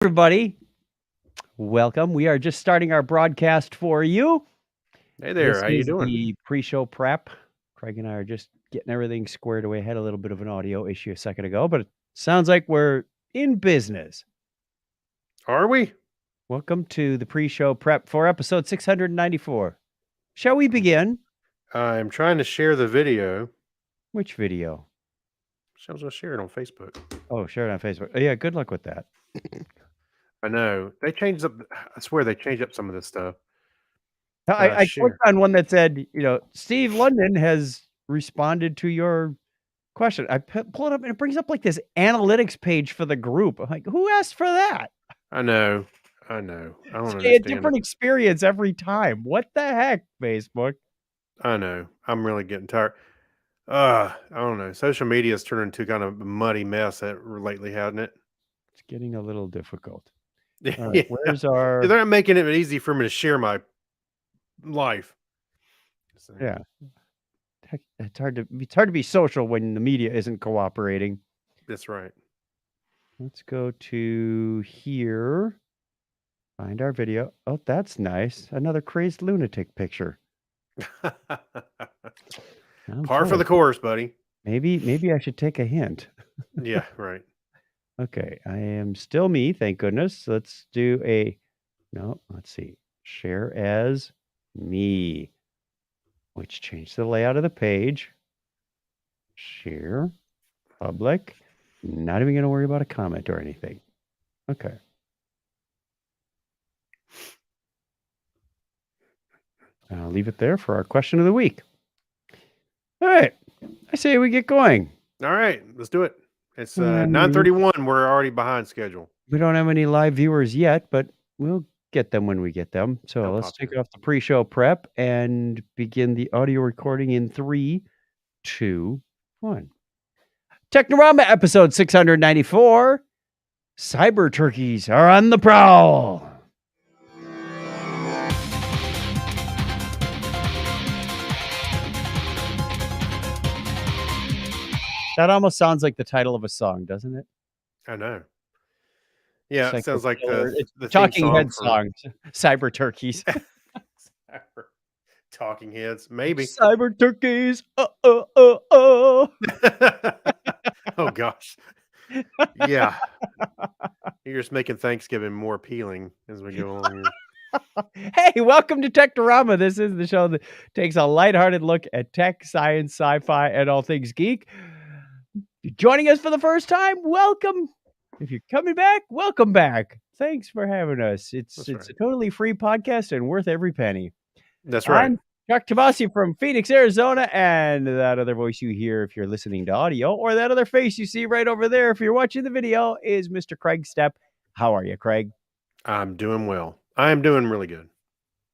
Everybody, welcome. We are just starting our broadcast for you. Hey there, This how you is doing? the pre-show prep. Craig and I are just getting everything squared away. Had a little bit of an audio issue a second ago, but it sounds like we're in business. Are we? Welcome to the pre-show prep for episode 694. Shall we begin? I'm trying to share the video. Which video? So I was going to share it on Facebook. Oh, share it on Facebook. Oh, yeah, good luck with that. I know. They changed up, I swear they changed up some of this stuff. I Share. clicked on one that said, Steve London has responded to your question. I pull it up and it brings up like this analytics page for the group. I'm like, who asked for that? I know. I don't It's a understand different it. experience every time. What the heck, Facebook? I know. I'm really getting tired. I don't know. Social media has turned into kind of a muddy mess lately, hasn't it? It's getting a little difficult. Yeah. All right, where's our... They're not making it easy for me to share my life. So, Yeah. Heck, it's hard to be social when the media isn't cooperating. That's right. Let's go to here. Find our video. Oh, that's nice. Another crazed lunatic picture. Par for the course, buddy. Maybe I should take a hint. Yeah, right. Okay, I am still me, thank goodness. Let's do let's see. Share as me, which changed the layout of the page. Share, public. Not even going to worry about a comment or anything. Okay. I'll leave it there for our question of the week. All right. I say we get going. All right, let's do it. It's 9:31. We're already behind schedule. We don't have any live viewers yet, but we'll get them when we get them. So let's take off the pre-show prep and begin the audio recording in 3, 2, 1. Technorama episode 694. Cyber turkeys are on the prowl. That almost sounds like the title of a song, doesn't it? I know. Yeah, it sounds like the Talking Heads song. Cyber turkeys. Talking Heads, maybe. Cyber turkeys. Oh gosh. Yeah. You're just making Thanksgiving more appealing as we go along here. Hey, welcome to Technorama. This is the show that takes a lighthearted look at tech, science, sci-fi, and all things geek. If you're joining us for the first time, welcome. If you're coming back, welcome back. Thanks for having us. It's a totally free podcast and worth every penny. That's right. I'm Chuck Tabasi from Phoenix, Arizona, and that other voice you hear if you're listening to audio, or that other face you see right over there if you're watching the video, is Mr. Craig Stepp. How are you, Craig? I'm doing well. I am doing really good.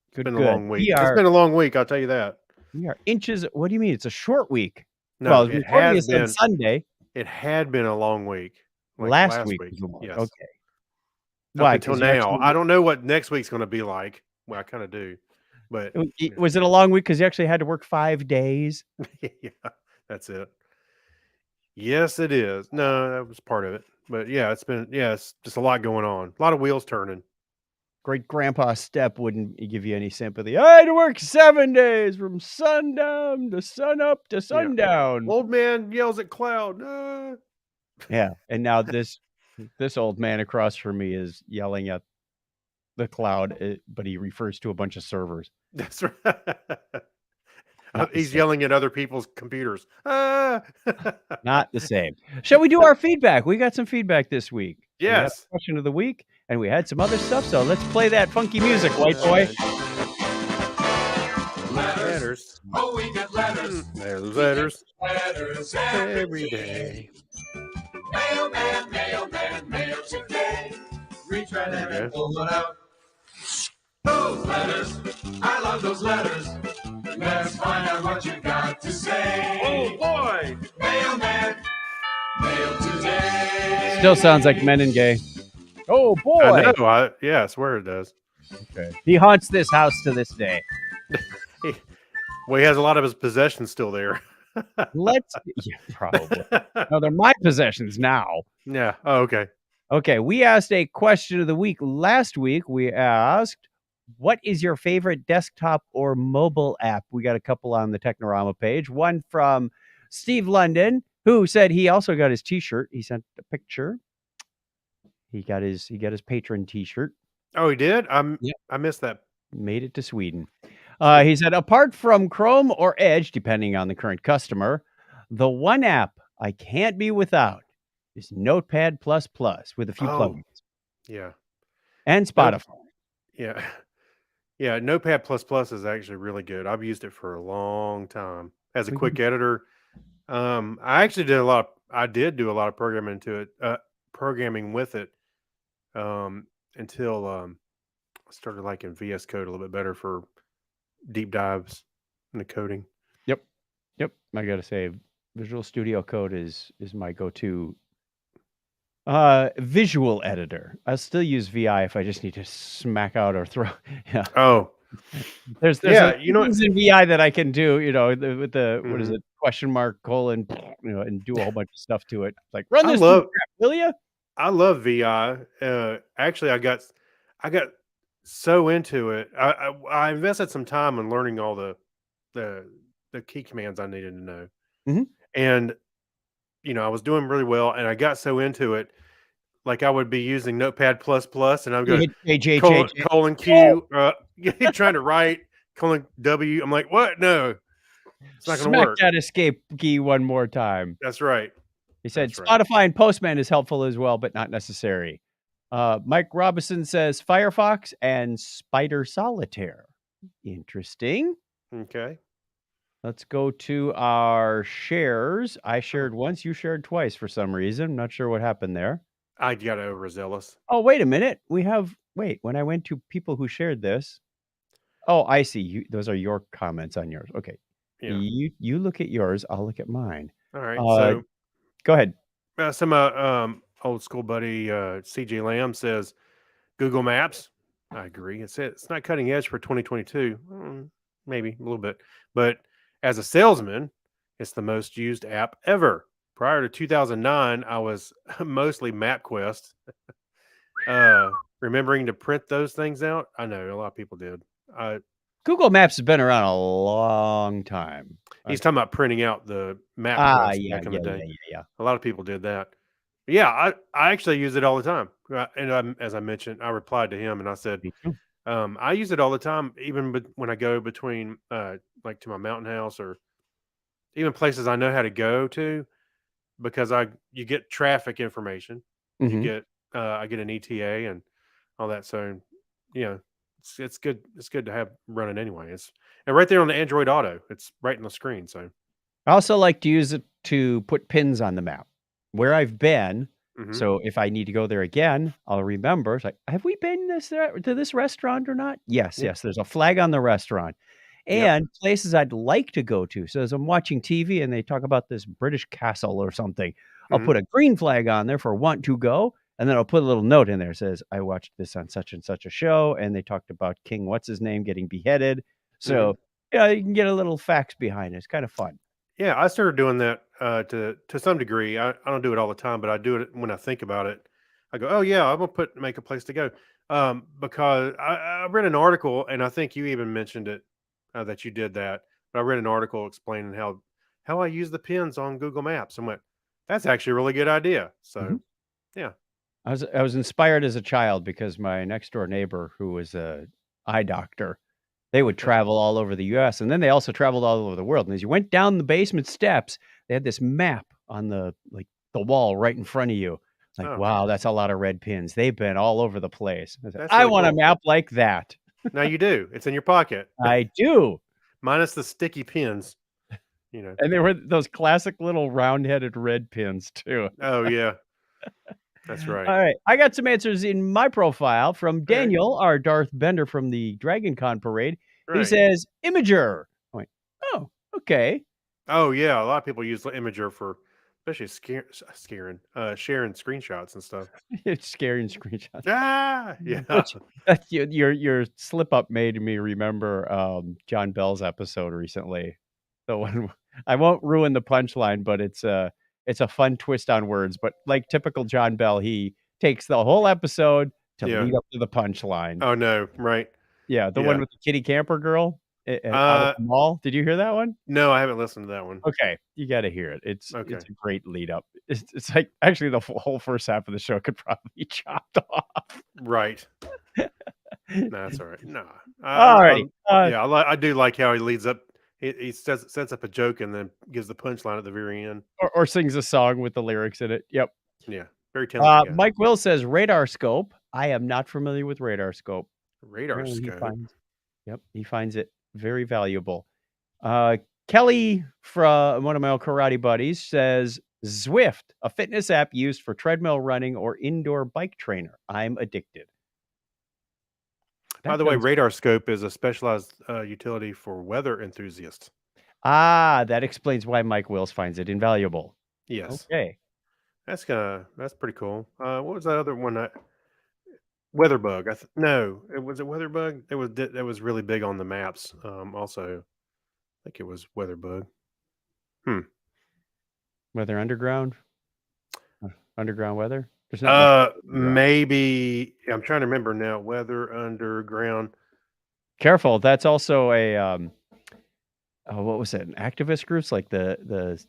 It's been a long week. It's been a long week, I'll tell you that. We are inches. What do you mean? It's a short week. No, well, it has been Sunday. It had been a long week. Like last week. Yes. Okay. Why? Until now. I don't know what next week's going to be like. Well, I kind of do. But was it a long week because you actually had to work 5 days? Yeah, that's it. Yes, it is. No, that was part of it. But yeah, it's just a lot going on. A lot of wheels turning. Great Grandpa Stepp wouldn't give you any sympathy. I had to work 7 days from sundown to sunup to sundown. Yeah. Old man yells at cloud. Yeah, and now this old man across from me is yelling at the cloud, but he refers to a bunch of servers. That's right. He's yelling at other people's computers. Not the same. Shall we do our feedback? We got some feedback this week. Yes. Question of the week, and we had some other stuff. So let's play that funky music, white boy. Letters. Oh, we get letters. There's letters. Letters every day. Mailman, mailman, mail today. Reach right in and pull one out. Those letters, I love those letters. Let's find out what you got to say. Oh boy! Mailman, mail today. Still sounds like Men and Gay. Oh boy! I know. I swear it does. Okay. He haunts this house to this day. Well, he has a lot of his possessions still there. Probably. No, they're my possessions now. Yeah. Oh, okay. Okay, we asked a question of the week last week. We asked, what is your favorite desktop or mobile app? We got a couple on the Technorama page. One from Steve London, who said he also got his T-shirt. He sent a picture. He got his patron T-shirt. Oh, he did? Yep. I missed that. Made it to Sweden. Sweet. He said, apart from Chrome or Edge, depending on the current customer, the one app I can't be without is Notepad++ with a few Oh, plugins yeah. and Nope. Spotify. Yeah. Yeah, Notepad++ is actually really good. I've used it for a long time as a We quick can- editor. I actually I did do a lot of programming with it, until I started liking VS Code a little bit better for deep dives in the coding. Yep. I gotta say, Visual Studio Code is my go-to visual editor. I still use VI if I just need to smack out or throw. Yeah. Oh, There's yeah, a few things in VI that I can do, with the what is Mhm. it, question mark, colon, and do a whole bunch of stuff to it. Like, run I this love bootstrap, will you? I love VI. Actually, I got so into it. I invested some time in learning all the the key commands I needed to know, Mhm. and I was doing really well, and I got so into it, like I would be using Notepad++, and I'm You going hit J. colon Oh, Q, trying to write colon W. I'm like, what? No, it's not going to smack work. that escape key one more time. That's right. He said That's right. Spotify and Postman is helpful as well, but not necessary. Mike Robinson says Firefox and Spider Solitaire. Interesting. Okay. Let's go to our shares. I shared once, you shared twice for some reason. Not sure what happened there. I got overzealous. Oh, wait a minute. When I went to people who shared this. Oh, I see. Those are your comments on yours. Okay. Yeah. You look at yours, I'll look at mine. All right. So Go ahead. some old school buddy CJ Lamb says Google Maps. I agree. It's not cutting edge for 2022. Maybe a little bit, but as a salesman, it's the most used app ever. Prior to 2009, I was mostly MapQuest. Remembering to print those things out, I know a lot of people did. Google Maps has been around a long time. He's talking about printing out the MapQuest Yeah, back in the day. yeah. A lot of people did that. Yeah, I actually use it all the time. And as I mentioned, I replied to him and I said, Me too. I use it all the time, even when I go between, like to my mountain house or even places I know how to go to, because you get traffic information, you Mhm. get I get an ETA and all that. So, yeah, it's good. It's good to have running anyway. And right there on the Android Auto, it's right in the screen. So, I also like to use it to put pins on the map where I've been. mhm. So if I need to go there again, I'll remember. It's like, have we been to this restaurant or not? Yes, Yeah, yes. There's a flag on the restaurant yep, and places I'd like to go to. So as I'm watching TV and they talk about this British castle or something, I'll mhm, put a green flag on there for want to go. And then I'll put a little note in there that says, I watched this on such and such a show. And they talked about King, what's his name, getting beheaded. mhm. So, you can get a little facts behind it. It's kind of fun. Yeah, I started doing that to some degree. I don't do it all the time, but I do it when I think about it. I go, oh yeah, I'm gonna make a place to go, because I read an article, and I think you even mentioned it, that you did that. But I read an article explaining how I use the pins on Google Maps, and went, that's actually a really good idea. Mhm. So yeah, I was inspired as a child because my next door neighbor, who was a eye doctor, they would okay, travel all over the US, and then they also traveled all over the world, and as you went down the basement steps, they had this map on the wall right in front of you. Like, oh, wow, that's a lot of red pins. They've been all over the place. I said, that's "I really want a cool. map like that." Now you do. It's in your pocket, I do. minus the sticky pins. You know. And they were those classic little round-headed red pins too. Oh yeah, that's right. All right. I got some answers in my profile from Okay, Daniel, our Darth Bender from the Dragon Con parade, who right. says, Imager. I went, oh, okay. Oh yeah, a lot of people use Imager for especially sharing screenshots and stuff. It's scary screenshots. Ah, yeah. Which your slip up made me remember John Bell's episode recently. The one I won't ruin the punchline, but it's a fun twist on words. But like typical John Bell, he takes the whole episode to Yeah. lead up to the punchline. Oh no, right. Yeah, the Yeah. one with the kitty camper girl out at the mall. Did you hear that one? No, I haven't listened to that one. Okay, you gotta hear it. It's Okay. a great lead up. It's like actually the whole first half of the show could probably be chopped off. Right. No, that's all right. No. Alrighty. Yeah, I do like how he leads up. He sets up a joke and then gives the punchline at the very end. Or sings a song with the lyrics in it. Yep. Yeah, very talented guy. Mike Will says radar scope. I am not familiar with radar scope. Radar Apparently scope. he finds it very valuable. Kelly from one of my old karate buddies says Zwift, a fitness app used for treadmill running or indoor bike trainer. I'm addicted. By the way, radar scope is a specialized utility for weather enthusiasts. That explains why Mike Wills finds it invaluable. Yes. Okay. That's pretty cool. What was that other one? Weatherbug. No, it was a Weatherbug. It was really big on the maps. Also, I think it was Weatherbug. Weather underground? Underground weather? There's not maybe I'm trying to remember now. Weather underground. Careful. That's also a what was it? An activist groups like the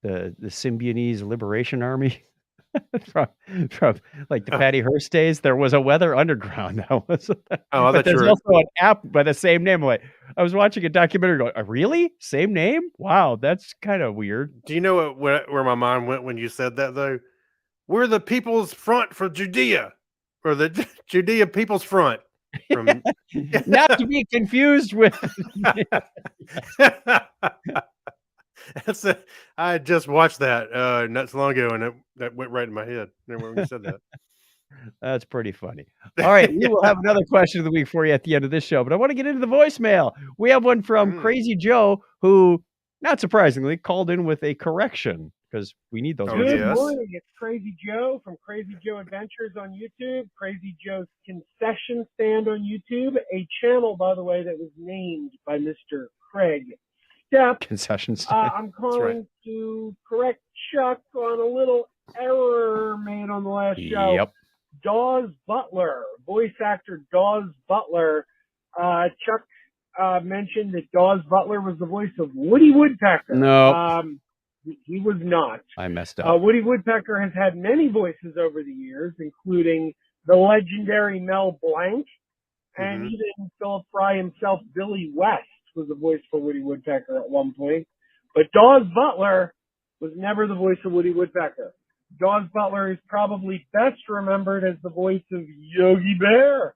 Symbionese Liberation Army from like the Patty Hearst days. There was a weather underground. That was but there's also an app by the same name. I was watching a documentary going, really? Same name? Wow, that's kind of weird. Do you know where my mind went when you said that though? We're the People's Front for Judea, or the Judea People's Front. From Not to be confused with. I just watched that not so long ago, and that went right in my head when you said that. That's pretty funny. All right, we will have another question of the week for you at the end of this show, but I want to get into the voicemail. We have one from Crazy Joe, who, not surprisingly, called in with a correction because we need those. Good morning. It's Crazy Joe from Crazy Joe Adventures on YouTube, Crazy Joe's Concession Stand on YouTube, a channel, by the way, that was named by Mr. Craig Stepp. Concession Stand. I'm calling to correct Chuck on a little error made on the last show. Yep. Dawes Butler, voice actor Dawes Butler. Chuck mentioned that Dawes Butler was the voice of Woody Woodpecker. No. He was not. I messed up. Woody Woodpecker has had many voices over the years, including the legendary Mel Blanc, and even Philip Fry himself, Billy West, was the voice for Woody Woodpecker at one point. But Dawes Butler was never the voice of Woody Woodpecker. Dawes Butler is probably best remembered as the voice of Yogi Bear.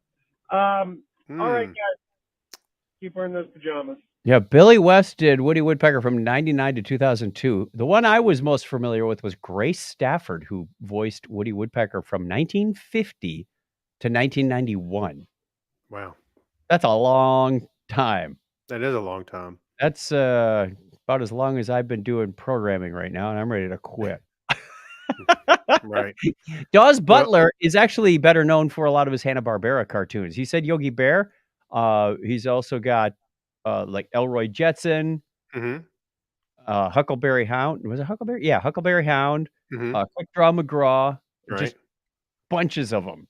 All right, guys. Keep wearing those pajamas. Yeah, Billy West did Woody Woodpecker from 99 to 2002. The one I was most familiar with was Grace Stafford, who voiced Woody Woodpecker from 1950 to 1991. Wow. That's a long time. That is a long time. That's about as long as I've been doing programming right now, and I'm ready to quit. Right. Dawes Butler is actually better known for a lot of his Hanna-Barbera cartoons. He said Yogi Bear. He's also got like Elroy Jetson, Huckleberry Hound. Was it Huckleberry? Yeah, Huckleberry Hound, Quick Draw McGraw, just bunches of them.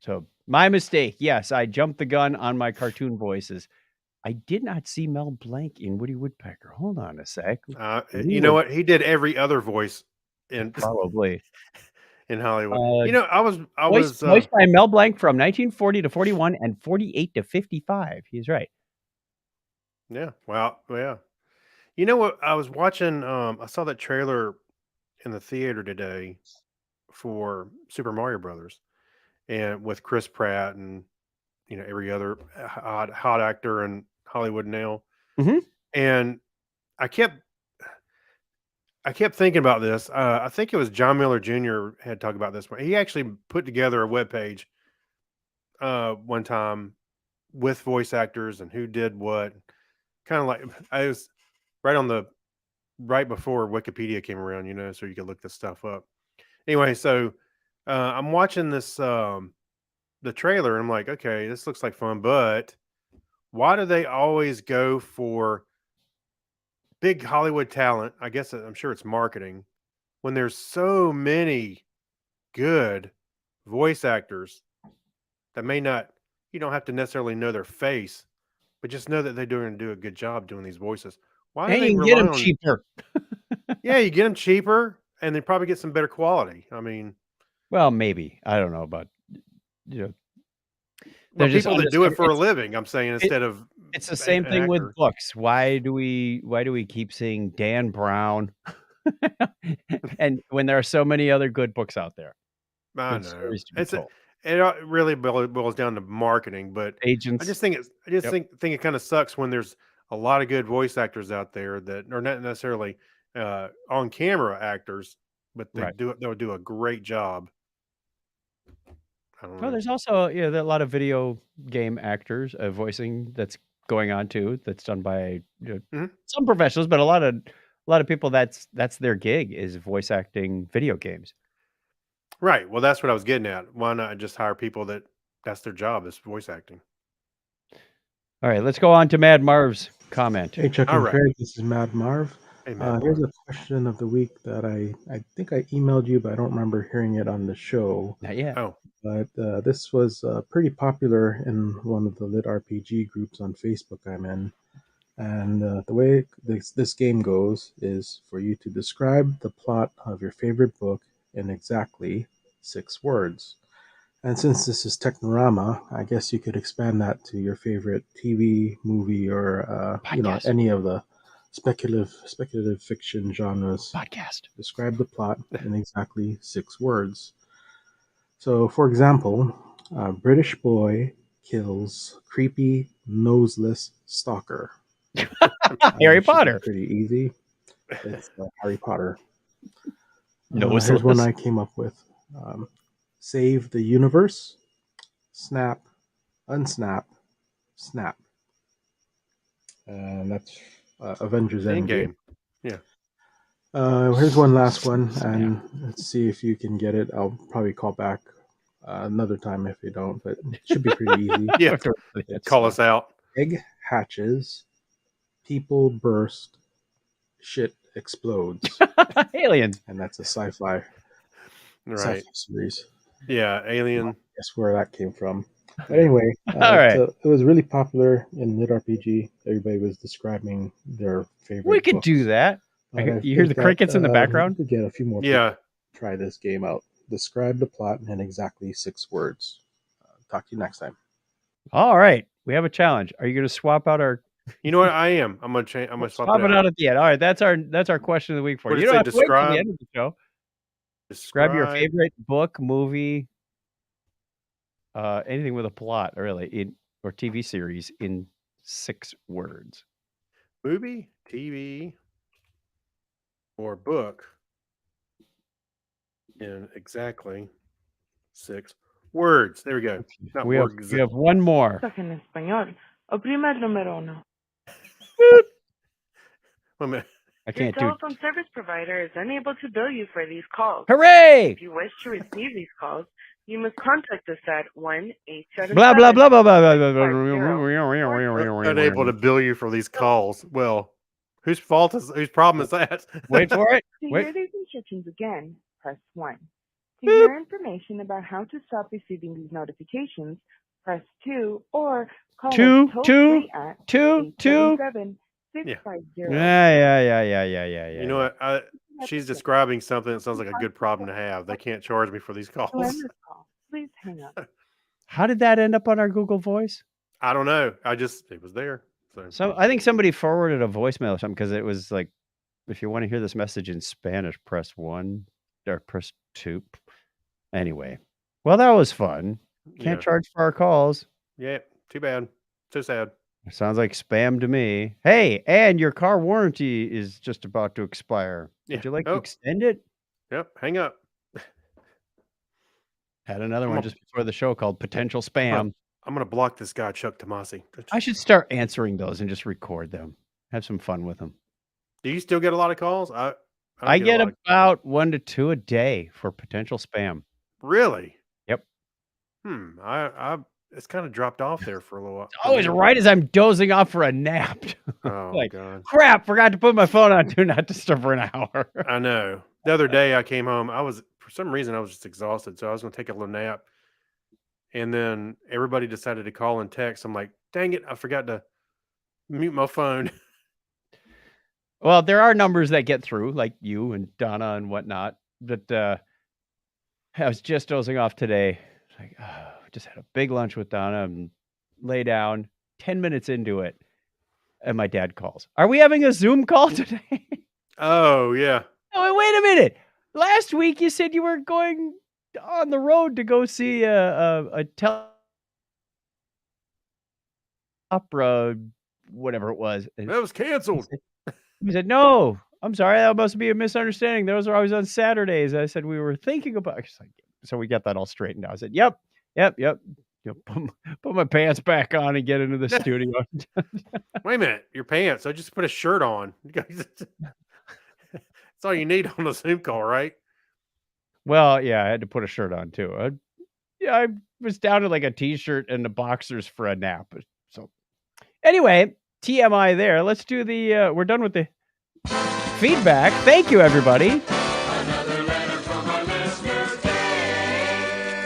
So my mistake. Yes, I jumped the gun on my cartoon voices. I did not see Mel Blanc in Woody Woodpecker. Hold on a sec. You know what? He did every other voice probably in Hollywood. I was voiced by Mel Blanc from 1940 to 41 and 48 to 55. He's right. Yeah. Wow. Yeah. You know what? I was watching. I saw that trailer in the theater today for Super Mario Brothers, and with Chris Pratt and every other hot actor in Hollywood now. And I kept thinking about this. I think it was John Miller Jr. had talked about this one. He actually put together a webpage one time with voice actors and who did what. Kind of like I was right before Wikipedia came around, so you could look this stuff up. Anyway, so I'm watching this the trailer and I'm like, okay, this looks like fun, but why do they always go for big Hollywood talent? I guess I'm sure it's marketing when there's so many good voice actors that may not, you don't have to necessarily know their face, but just know that they're going to do a good job doing these voices. Why do And they you can get rely them on? cheaper. Yeah, you get them cheaper, and they probably get some better quality. I mean, Well, maybe. I don't know about, you know, well, they're just people that do it undiscovered. for a living, I'm saying, It, instead of it's the an same thing with actor. books. Why do we keep seeing Dan Brown? And when there are so many other good books out there, I good know stories to be told. it really boils down to marketing, but I Agents. just think I just Yep. think it kind of sucks when there's a lot of good voice actors out there that are not necessarily on camera actors, but Right. they'll do a great job. I don't Oh, know. there's also, there are a lot of video game actors voicing that's going on too. That's done by Mhm. some professionals, but a lot of people that's their gig is voice acting video games. Right. Well, that's what I was getting at. Why not just hire people that's their job is voice acting? All right, let's go on to Mad Marv's comment. Hey, Chuck All and right. Craig, this is Mad Marv. Hey, Matt. Here's a question of the week that I think I emailed you, but I don't remember hearing it on the show. Not yet. Oh, But this was pretty popular in one of the lit RPG groups on Facebook I'm in. And the way this game goes is for you to describe the plot of your favorite book in exactly 6 words. And since this is Technorama, I guess you could expand that to your favorite TV, movie, or Podcast. any of the speculative fiction genres. Podcast. Describe the plot in exactly 6 words. So, for example, a British boy kills creepy, noseless stalker. Harry Should be Potter. pretty easy. It's Harry Potter. No, Here's one I came up with. Save the universe, snap, unsnap, snap. And that's Avengers Endgame. Yeah. Here's one last one, Snap. and let's see if you can get it. I'll probably call back another time if you don't, but it should be pretty easy. Yeah. It's, Call us out. Egg hatches, people burst, shit explodes. Aliens. And that's a sci-fi Right. series. Yeah. Alien. Guess where that came from. But anyway, All right. so it was really popular in lit RPG. Everybody was describing their favorite. We could books. do that. But You hear the crickets in the background? We could get a few more. Yeah. people to try this game out. Describe the plot in exactly 6 words. Talk to you next time. All right. We have a challenge. Are you going to swap out our? You know what? I am. I'm gonna change. I'm gonna swap Swap it it out at the end. All right. That's our question of the week for What you. did You it don't say? have to wait till the Describe- end of the show. Grab your favorite book, movie, anything with a plot, really, or TV series in 6 words. Movie, TV, or book in exactly 6 words. There we go. Not We words. have one more. En español. Oprime el número 1. Wait a minute. I Your can't do. telephone service provider is unable to bill you for these calls. Hooray! If you wish to receive these calls, you must contact us at 1-877. Blah blah blah blah blah blah blah. Unable to bill you for these calls. Well, whose problem is that? Wait for it. To Wait. hear these instructions again, press 1. To hear information about how to stop receiving these notifications, press 2 or call Two, us two, toll-free at two. 877-650. Yeah. You know what? She's describing something that sounds like a good problem to have. They can't charge me for these To end calls. this call, please hang up. How did that end up on our Google Voice? I don't know. It was there. So I think somebody forwarded a voicemail or something because it was like, if you want to hear this message in Spanish, press 1 or press 2. Anyway, well, that was fun. Can't charge for our calls. Yeah, too bad. So sad. It sounds like spam to me. Hey, and your car warranty is just about to expire. Yeah. Would you like to Oh. extend it? Yep. Hang up. Had another one just before the show called Potential Spam. I'm gonna block this guy, Chuck Tomasi. I should start answering those and just record them. Have some fun with them. Do you still get a lot of calls? I I don't get a lot about 1 to 2 a day for potential spam. Really? Yep. I it's kind of dropped off there for a little while. Always right as I'm dozing off for a nap. Oh Like, God. crap, forgot to put my phone on Do Not Disturb for an hour. I know. The other day I came home. I was some reason I was just exhausted, so I was going to take a little nap. And then everybody decided to call and text. I'm like, dang it, I forgot to mute my phone. Well, there are numbers that get through, like you and Donna and whatnot. But I was just dozing off today. It's like, just had a big lunch with Donna and lay down. 10 minutes into it, and my dad calls. Are we having a Zoom call today? Oh, yeah. Oh, wait a minute. Last week you said you were going on the road to go see a opera, whatever it was. And That was canceled. he said, no, I'm sorry. That must be a misunderstanding. Those are always on Saturdays. I said, we were thinking about it. So we got that all straightened out. I said, yep. Put my pants back on and get into the studio. Wait a minute. Your pants. I just put a shirt on. That's all you need on a Zoom call, right? Well, yeah, I had to put a shirt on too. I was down to like a t-shirt and the boxers for a nap. So anyway, TMI there. Let's do the, we're done with the feedback. Thank you, everybody. Another letter from our listener.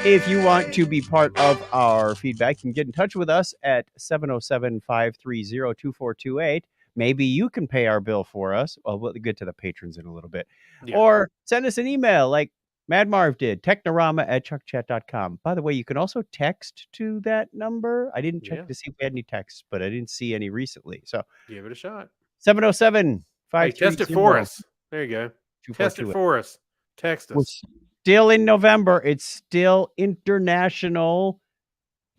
If you want to be part of our feedback, you can get in touch with us at 707-530-2428. Maybe you can pay our bill for us. Well, we'll get to the patrons in a little bit. Yeah. Or send us an email like Mad Marv did, technorama@chuckchat.com. By the way, you can also text to that number. I didn't check to see if we had any texts, but I didn't see any recently. So give it a shot. 707-530. Hey, test it for us. There you go. Test it for us. Text us. We're still in November. It's still International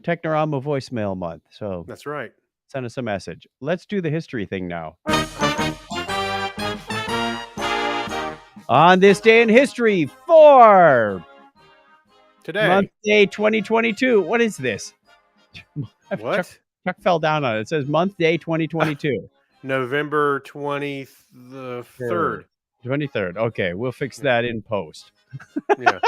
Technorama Voicemail Month. So that's right. Send us a message. Let's do the history thing now. On this day in history for today, month day 2022. What is this? What? Chuck fell down on it. It says month day 2022. November 23rd. 23rd. Okay, we'll fix that in post. Yeah,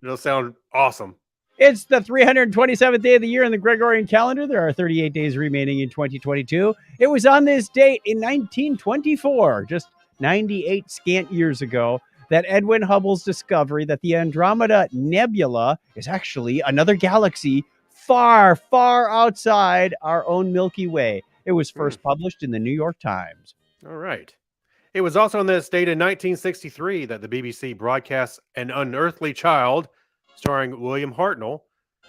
it'll sound awesome. It's the 327th day of the year in the Gregorian calendar. There are 38 days remaining in 2022. It was on this date in 1924, just 98 scant years ago, that Edwin Hubble's discovery that the Andromeda Nebula is actually another galaxy far, far outside our own Milky Way. It was first published in the New York Times. All right. It was also on this date in 1963 that the BBC broadcast An Unearthly Child, starring William Hartnell,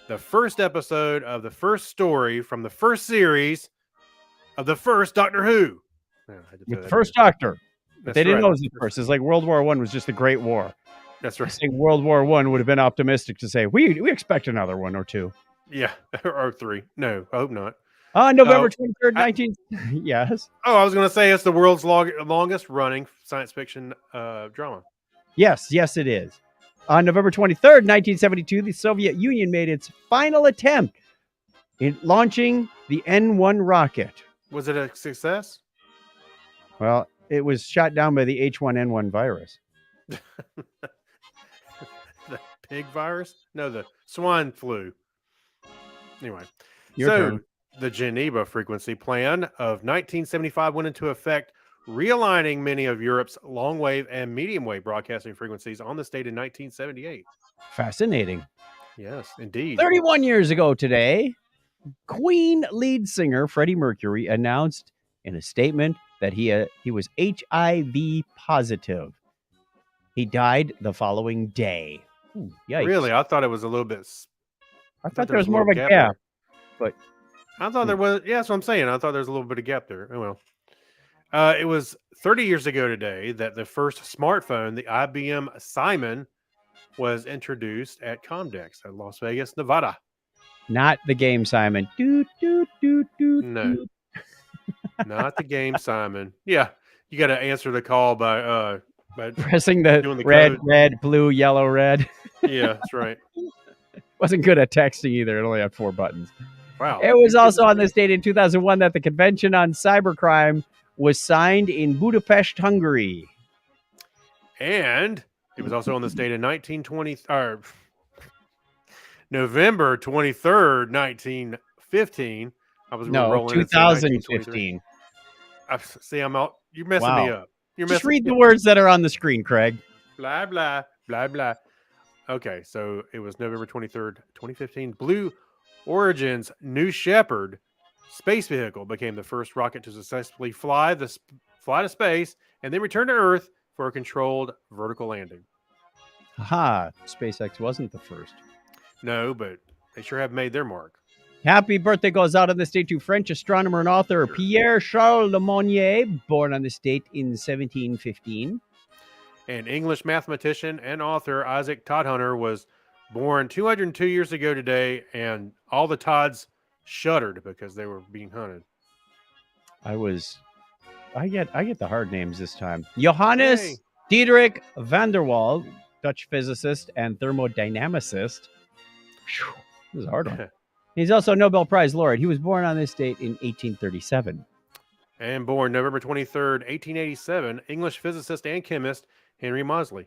the first episode of the first story from the first series of the first Doctor Who. The first Doctor. But they didn't know it was the first. It's like World War I was just a great war. That's right. I think World War I would have been optimistic to say, we expect another one or two. Yeah, or three. No, I hope not. November 23rd, 19... Yes. Oh, I was going to say it's the world's longest running science fiction drama. Yes, it is. On November 23rd, 1972, the Soviet Union made its final attempt in launching the N-1 rocket. Was it a success? Well, it was shot down by the H1N1 virus. The pig virus? No, the swine flu. Anyway, Your turn. The Geneva Frequency Plan of 1975 went into effect, realigning many of Europe's long-wave and medium-wave broadcasting frequencies on this date in 1978. Fascinating. Yes, indeed. 31 years ago today, Queen lead singer Freddie Mercury announced in a statement that he was HIV positive. He died the following day. Ooh, yikes. Really? I thought it was a little bit... I thought there was more of a gap. But I thought there was... Yeah, that's what I'm saying. I thought there was a little bit of gap there. Oh, well. It was 30 years ago today that the first smartphone, the IBM Simon, was introduced at Comdex at Las Vegas, Nevada. Not the game Simon. No. Not the game Simon. Yeah, you got to answer the call by pressing the red, blue, yellow, red. Yeah, that's right. Wasn't good at texting either. It only had 4 buttons. Wow. It was also on this date in 2001 that the Convention on Cybercrime was signed in Budapest, Hungary. And it was also on this date in November 23rd, 1915. I was rolling 2015. See, I'm out. You're messing me up. Just read the words that are on the screen, Craig. Blah, blah, blah, blah. Okay, so it was November 23rd, 2015. Blue Origin's New Shepard space vehicle became the first rocket to successfully fly to space and then return to Earth for a controlled vertical landing. Haha, SpaceX wasn't the first. No, but they sure have made their mark. Happy birthday goes out on this date to French astronomer and author Pierre Charles Lemonnier, born on this date in 1715. And English mathematician and author Isaac Todhunter was born 202 years ago today, and all the Todds shuddered because they were being hunted. I get the hard names this time. Johannes Yay. Diederik van der Waal, Dutch physicist and thermodynamicist. Whew, this is a hard one. He's also a Nobel Prize laureate. He was born on this date in 1837. And born November 23rd, 1887, English physicist and chemist Henry Moseley.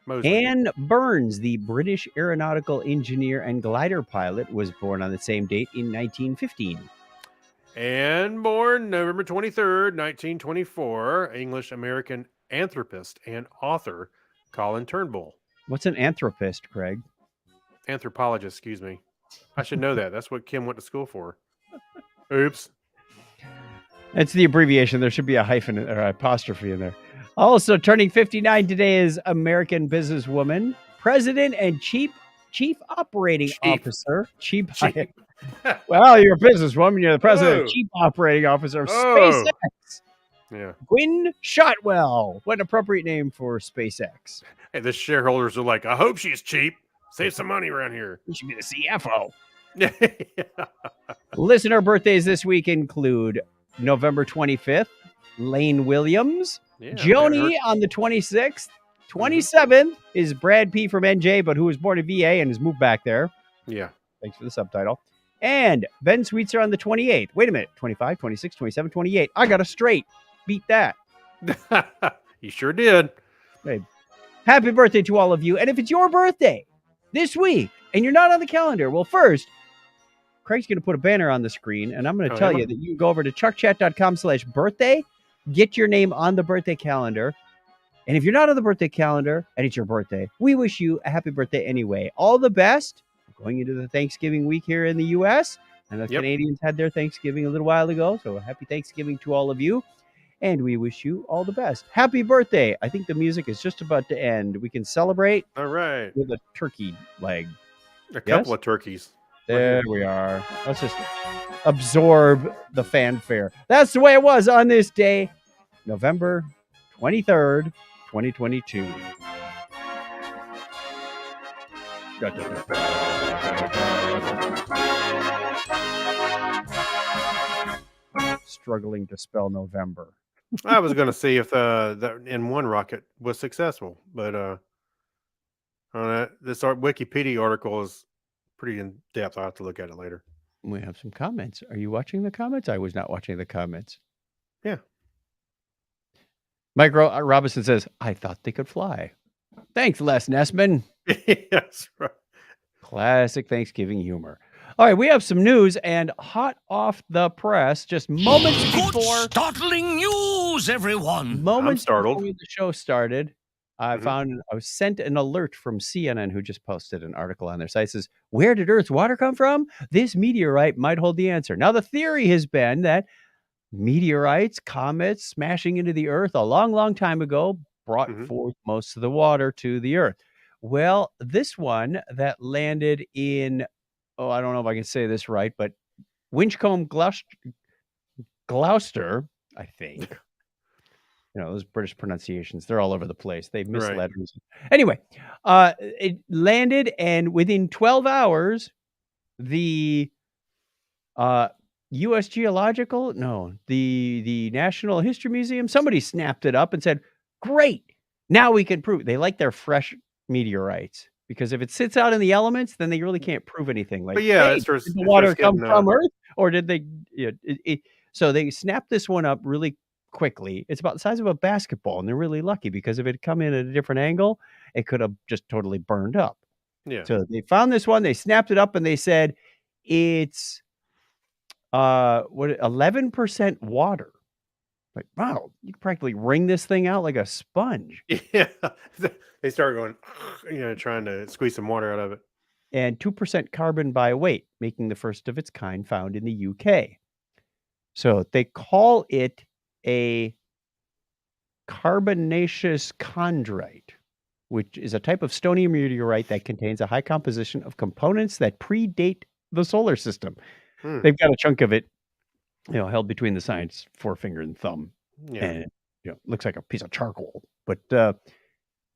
Anne Burns, the British aeronautical engineer and glider pilot, was born on the same date in 1915. And born November 23rd, 1924, English-American anthropist and author Colin Turnbull. What's an anthropist, Craig? Anthropologist, excuse me. I should know that. That's what Kim went to school for. Oops. It's the abbreviation. There should be a hyphen or apostrophe in there. Also turning 59 today is American businesswoman, president and chief operating officer. Chief. Well, you're a businesswoman. You're the president and chief operating officer of SpaceX. Yeah. Gwynne Shotwell. What an appropriate name for SpaceX. Hey, the shareholders are like, I hope she's cheap. Save some money around here. You should be the CFO. Listener birthdays this week include November 25th, Lane Williams. Yeah, Joni on the 26th. 27th is Brad P. from NJ, but who was born in VA and has moved back there. Yeah. Thanks for the subtitle. And Ben Sweetser on the 28th. Wait a minute. 25, 26, 27, 28. I got a straight. Beat that. You sure did. Hey, happy birthday to all of you. And if it's your birthday this week and you're not on the calendar, well, first, Craig's going to put a banner on the screen, and I'm going to tell you that you can go over to chuckchat.com/birthday, get your name on the birthday calendar. And if you're not on the birthday calendar and it's your birthday, we wish you a happy birthday anyway. All the best going into the Thanksgiving week here in the U.S. And the Canadians had their Thanksgiving a little while ago, so happy Thanksgiving to all of you. And we wish you all the best. Happy birthday. I think the music is just about to end. We can celebrate with a turkey leg. A couple of turkeys. There we are. Let's just absorb the fanfare. That's the way it was on this day, November 23rd, 2022. Struggling to spell November. I was going to see if that N1 rocket was successful, but this Wikipedia article is pretty in depth. I'll have to look at it later. We have some comments. Are you watching the comments? I was not watching the comments. Yeah. Mike Robinson says, I thought they could fly. Thanks, Les Nessman. Yes, right. Classic Thanksgiving humor. All right, we have some news and hot off the press, just moments before. Startling news, everyone. Moments before the show started, I was sent an alert from CNN, who just posted an article on their site. It says, where did Earth's water come from? This meteorite might hold the answer. Now, the theory has been that meteorites, comets smashing into the Earth a long, long time ago brought forth most of the water to the Earth. Well, this one that landed in, I don't know if I can say this right, but Winchcombe, Gloucester, I think. Those British pronunciations, they're all over the place. They miss letters. Anyway, it landed, and within 12 hours, the U.S. the National History Museum, somebody snapped it up and said, great, now we can prove. They like their fresh meteorites, because if it sits out in the elements, then they really can't prove anything. Like, hey, did the water come from Earth, or did they? So they snapped this one up really quickly. It's about the size of a basketball, and they're really lucky, because if it had come in at a different angle, it could have just totally burned up. Yeah. So they found this one, they snapped it up, and they said it's 11% water. Like, wow, you can practically wring this thing out like a sponge. Yeah. They start going, trying to squeeze some water out of it. And 2% carbon by weight, making the first of its kind found in the UK. So they call it a carbonaceous chondrite, which is a type of stony meteorite that contains a high composition of components that predate the solar system. They've got a chunk of it, held between the science forefinger and thumb, Yeah. and looks like a piece of charcoal. But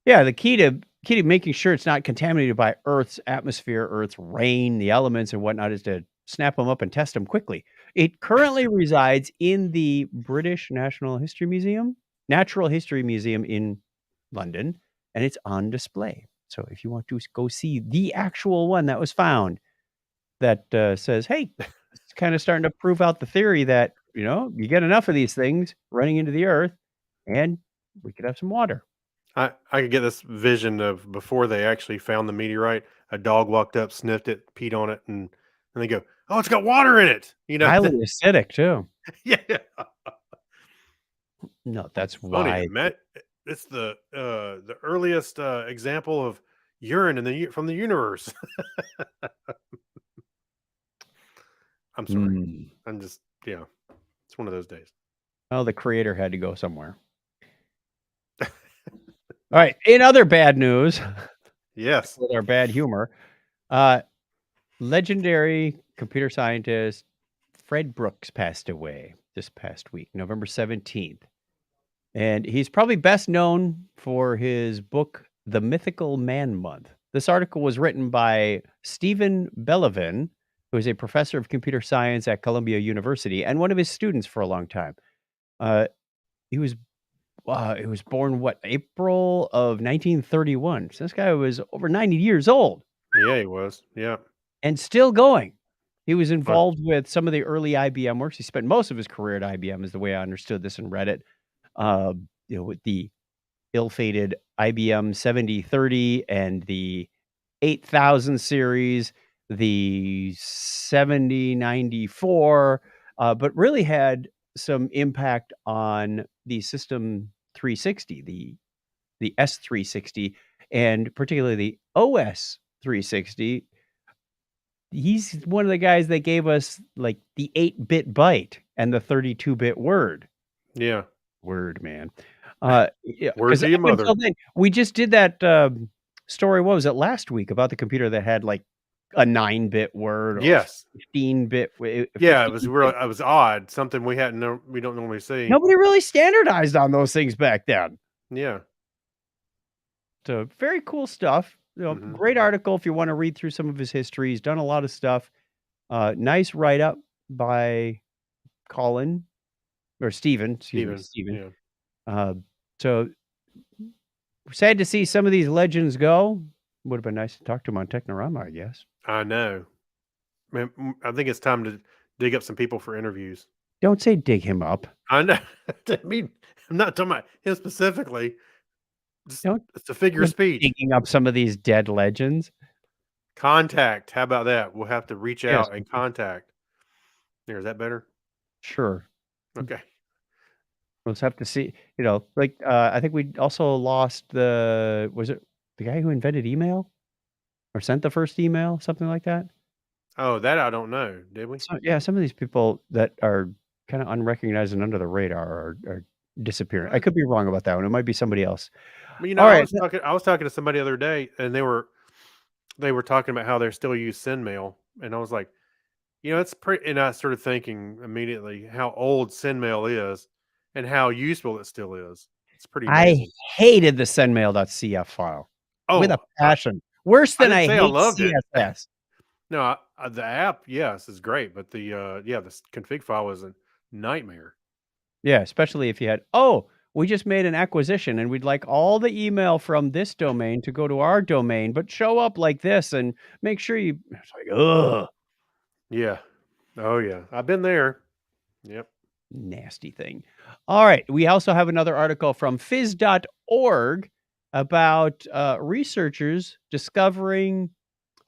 yeah, the key to making sure it's not contaminated by Earth's atmosphere, Earth's rain, the elements, and whatnot is to snap them up and test them quickly. It currently resides in the British Natural History Museum in London, and it's on display. So if you want to go see the actual one that was found, that says, hey, it's kind of starting to prove out the theory that, you get enough of these things running into the earth and we could have some water. I could get this vision of before they actually found the meteorite, a dog walked up, sniffed it, peed on it, and they go, "Oh, it's got water in it." Highly acidic too. Yeah. No, that's Funny. why. It's the earliest example of urine from the universe. I'm sorry. I'm just it's one of those days. Oh, the creator had to go somewhere. All right. In other bad news, yes, with our bad humor, legendary computer scientist Fred Brooks passed away this past week, November 17th. And he's probably best known for his book, The Mythical Man Month. This article was written by Stephen Bellevin, who is a professor of computer science at Columbia University and one of his students for a long time. He was born, April of 1931. So this guy was over 90 years old. Yeah, he was. Yeah. And still going. He was involved with some of the early IBM works. He spent most of his career at IBM, is the way I understood this and read it. With the ill-fated IBM 7030 and the 8000 series, the 7094, but really had some impact on the System 360, the S360, and particularly the OS 360. He's one of the guys that gave us like the 8-bit byte and the 32-bit word. Yeah. Word, man. Word to your mother. Then, we just did that story, what was it, last week, about the computer that had like a 9-bit word or yes, 15-bit. Yeah, it was odd. Something we don't normally see. Nobody really standardized on those things back then. Yeah. So very cool stuff. Great article if you want to read through some of his history. He's done a lot of stuff. Nice write-up by Colin or Stephen. Stephen. Yeah. So sad to see some of these legends go. Would have been nice to talk to him on Technorama, I guess. I know. Man, I think it's time to dig up some people for interviews. Don't say dig him up. I know. I mean, I'm not talking about him specifically. It's a figure of speech. Digging up some of these dead legends. Contact. How about that? We'll have to reach out and contact. There, is that better? Sure. Okay. We'll just have to see. I think we also lost was it the guy who invented email or sent the first email, something like that? Oh, that I don't know. Did we? So, yeah, some of these people that are kind of unrecognized and under the radar are disappearing. I could be wrong about that one. It might be somebody else. All right. I was talking to somebody the other day, and they were talking about how they still use SendMail, and I was like, it's pretty. And I started thinking immediately how old SendMail is and how useful it still is. It's pretty amazing. I hated the sendmail.cf file with a passion. Worse than I hate CSS. No, the app, yes, is great, but the config file was a nightmare. Yeah, especially if you had, we just made an acquisition and we'd like all the email from this domain to go to our domain, but show up like this and make sure it's like, ugh. Yeah. Oh, yeah. I've been there. Yep. Nasty thing. All right. We also have another article from phys.org about researchers discovering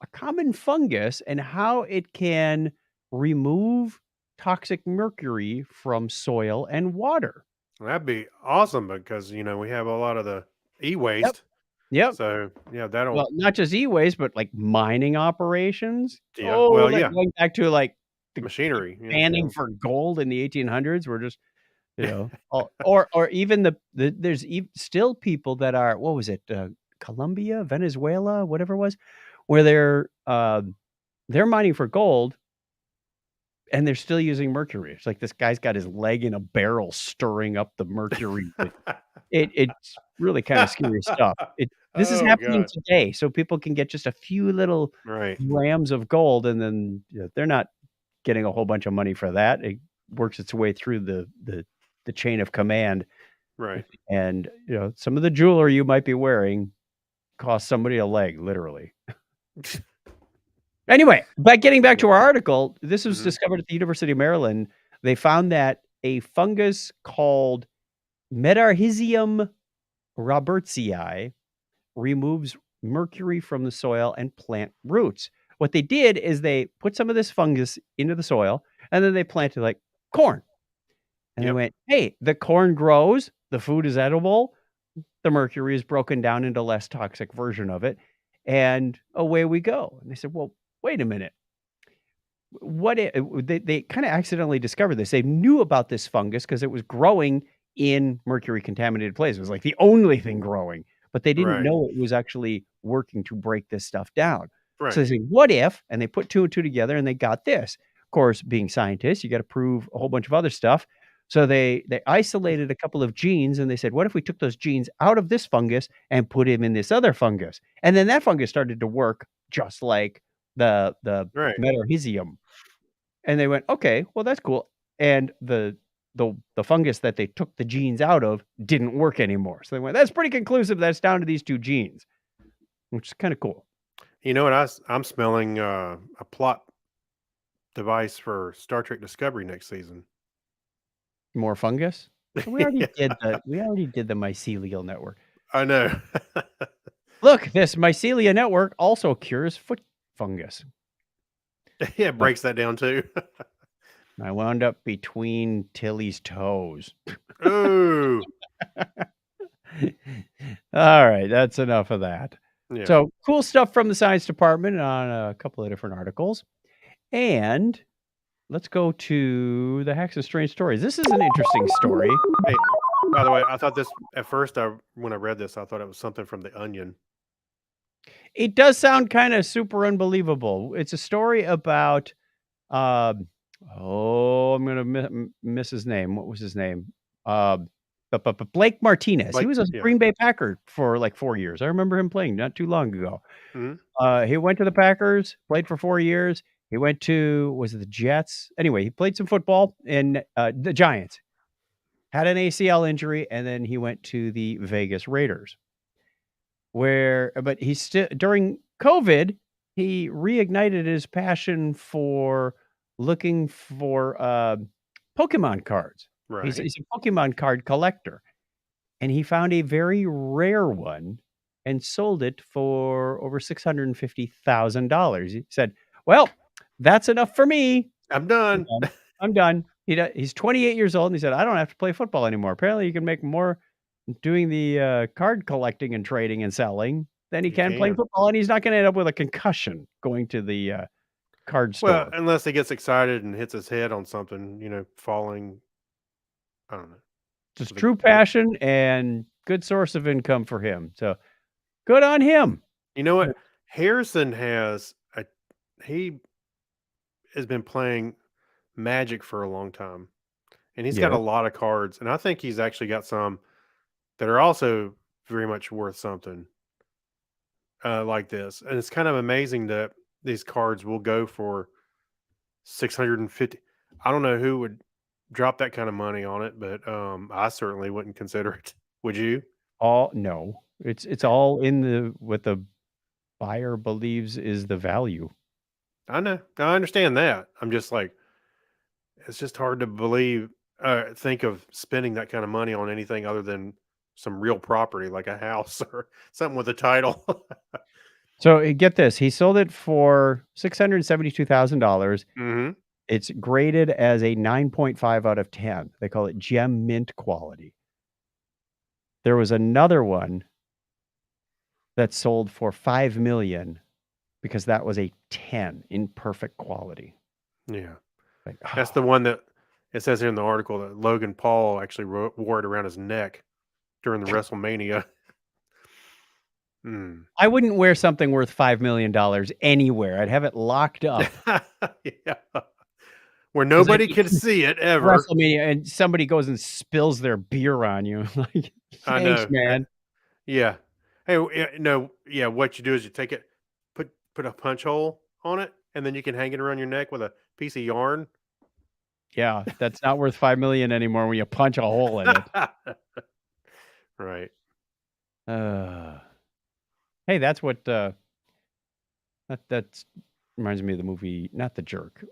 a common fungus and how it can remove toxic mercury from soil and water. That'd be awesome because we have a lot of the e-waste. Yep. So yeah, that'll Well, not just e-waste, but like mining operations. yeah. Oh, Well, like yeah, going back to like the machinery. fanning for gold in the 1800s. We're just, or even there's still people that are, what was it, Colombia, Venezuela, whatever it was, where they're mining for gold and they're still using mercury. It's like this guy's got his leg in a barrel stirring up the mercury. It's really kind of scary stuff. This is Oh happening God. today, so people can get just a few little Right. grams of gold, and then they're not getting a whole bunch of money for that. It works its way through the chain of command, Right. and some of the jewelry you might be wearing costs somebody a leg, literally. Anyway, but getting back to our article, this was Mhm. discovered at the University of Maryland. They found that a fungus called Metarhizium robertsii removes mercury from the soil and plant roots. What they did is they put some of this fungus into the soil and then they planted like corn. And they Yep. went, hey, the corn grows, the food is edible, the mercury is broken down into less toxic version of it, and away we go. And they said, well, wait a minute. They kind of accidentally discovered this. They knew about this fungus because it was growing in mercury contaminated places. It was like the only thing growing, but they didn't Right. know it was actually working to break this stuff down. So Right. they said, what if? And they put two and two together and they got this. Of course, being scientists, you got to prove a whole bunch of other stuff. So they isolated a couple of genes and they said, what if we took those genes out of this fungus and put him in this other fungus? And then that fungus started to work just like the Right. Metarhizium. And they went, okay, well, that's cool. And the fungus that they took the genes out of didn't work anymore. So they went, that's pretty conclusive. That's down to these two genes, which is kind of cool. You know what? I'm smelling a plot device for Star Trek Discovery next season. More fungus. We already Yeah, did the mycelial network. I know. Look, this mycelia network also cures foot fungus. Yeah, it breaks that down too. I wound up between Tilly's toes. Ooh. All right, that's enough of that. Yeah. So cool stuff from the science department on a couple of different articles. And let's go to the Hacks and Strange Stories. This is an interesting story. Hey, by the way, I thought this at first. When I read this, I thought it was something from The Onion. It does sound kind of super unbelievable. It's a story about, I'm going to miss his name. What was his name? But Blake Martinez. He Blake, was a yeah. Green Bay Packer for like 4 years. I remember him playing not too long ago. Mhm. He went to the Packers, played for 4 years. He went to, was it the Jets? Anyway, he played some football in the Giants. Had an ACL injury, and then he went to the Vegas Raiders. But he still, during COVID, he reignited his passion for looking for Pokemon cards. He's Right. a Pokemon card collector, and he found a very rare one and sold it for over $650,000. He said, "Well, that's enough for me. I'm done. I'm done." He's 28 years old, and he said, "I don't have to play football anymore." Apparently, you can make more doing the card collecting and trading and selling than he You can playing can. football, and he's not going to end up with a concussion going to the card Well, store. unless he gets excited and hits his head on something, falling. I don't know. Just with a- true passion and good source of income for him. So good on him. You know what? Harrison he has been playing Magic for a long time, and he's got Yeah. a lot of cards, and I think he's actually got some that are also very much worth something like this. And it's kind of amazing that these cards will go for 650. I don't know who would drop that kind of money on it, but I certainly wouldn't consider it. Would you? No. It's all in what the buyer believes is the value. I know. I understand that. I'm just like, it's just hard to think of spending that kind of money on anything other than some real property like a house or something with a title. So get this, he sold it for $672,000. Hmm. It's graded as a 9.5 out of 10. They call it gem mint quality. There was another one that sold for $5 million because that was a 10 in perfect quality. Yeah. Like, That's the one that it says here in the article that Logan Paul actually wore it around his neck during the WrestleMania. I wouldn't wear something worth $5 million anywhere. I'd have it locked up. Yeah. Where nobody could see it ever. WrestleMania, and somebody goes and spills their beer on you. Like, I thanks, know. man. Yeah. Hey, no, yeah, what you do is you take it, put a punch hole on it, and then you can hang it around your neck with a piece of yarn. Yeah, that's not worth $5 million anymore when you punch a hole in it. Right. Hey, that's what that reminds me of the movie, not The Jerk,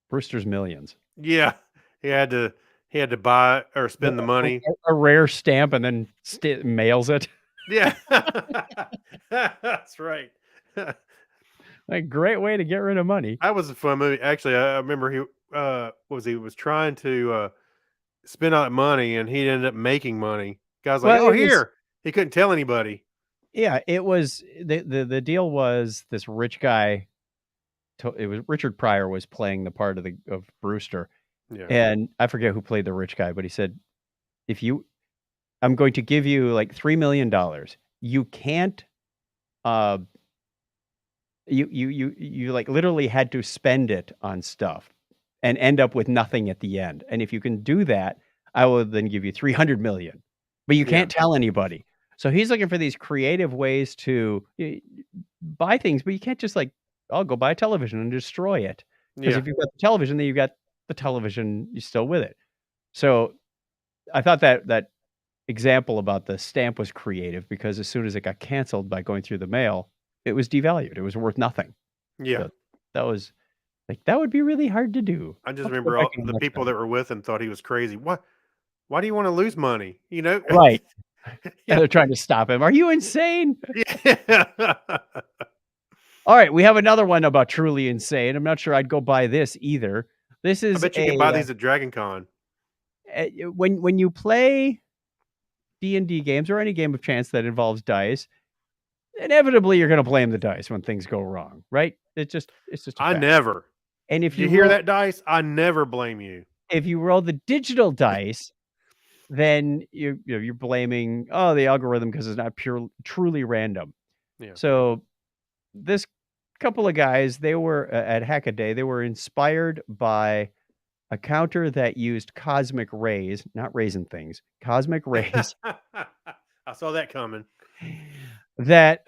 Brewster's Millions. Yeah. He had to buy or spend the money. A rare stamp and then mails it. Yeah. That's right. A great way to get rid of money. That was a fun movie. Actually, I remember he was trying to spend out money and he ended up making money. Guy's like, Well, "Oh, here." He couldn't tell anybody. Yeah, it was the deal was this rich guy. It was Richard Pryor was playing the part of Brewster, Yeah. and I forget who played the rich guy, but he said, I'm going to give you like $3 million. You can't, you like literally had to spend it on stuff and end up with nothing at the end. And if you can do that, I will then give you 300 million, but you can't tell anybody. So he's looking for these creative ways to buy things, but you can't just like, I'll go buy a television and destroy it. Because if you've got the television, then you've got the television, you're still with it. So I thought that example about the stamp was creative because as soon as it got canceled by going through the mail, it was devalued. It was worth nothing. Yeah. So that was like, that would be really hard to do. I just remember all the people that were with him thought he was crazy. Why do you want to lose money? You know? Right. Yeah, they're trying to stop him. Are you insane? Yeah. All right, we have another one about truly insane. I'm not sure I'd go buy this either. This is I bet you can buy these at Dragon Con. When you play D&D games or any game of chance that involves dice, inevitably you're going to blame the dice when things go wrong, right? It's just I never. And if you hear that dice, I never blame you. If you roll the digital dice, then you're blaming the algorithm because it's not truly random. Yeah. So this couple of guys, they were at Hackaday, they were inspired by a counter that used cosmic rays, not raisin things, cosmic rays. I saw that coming. That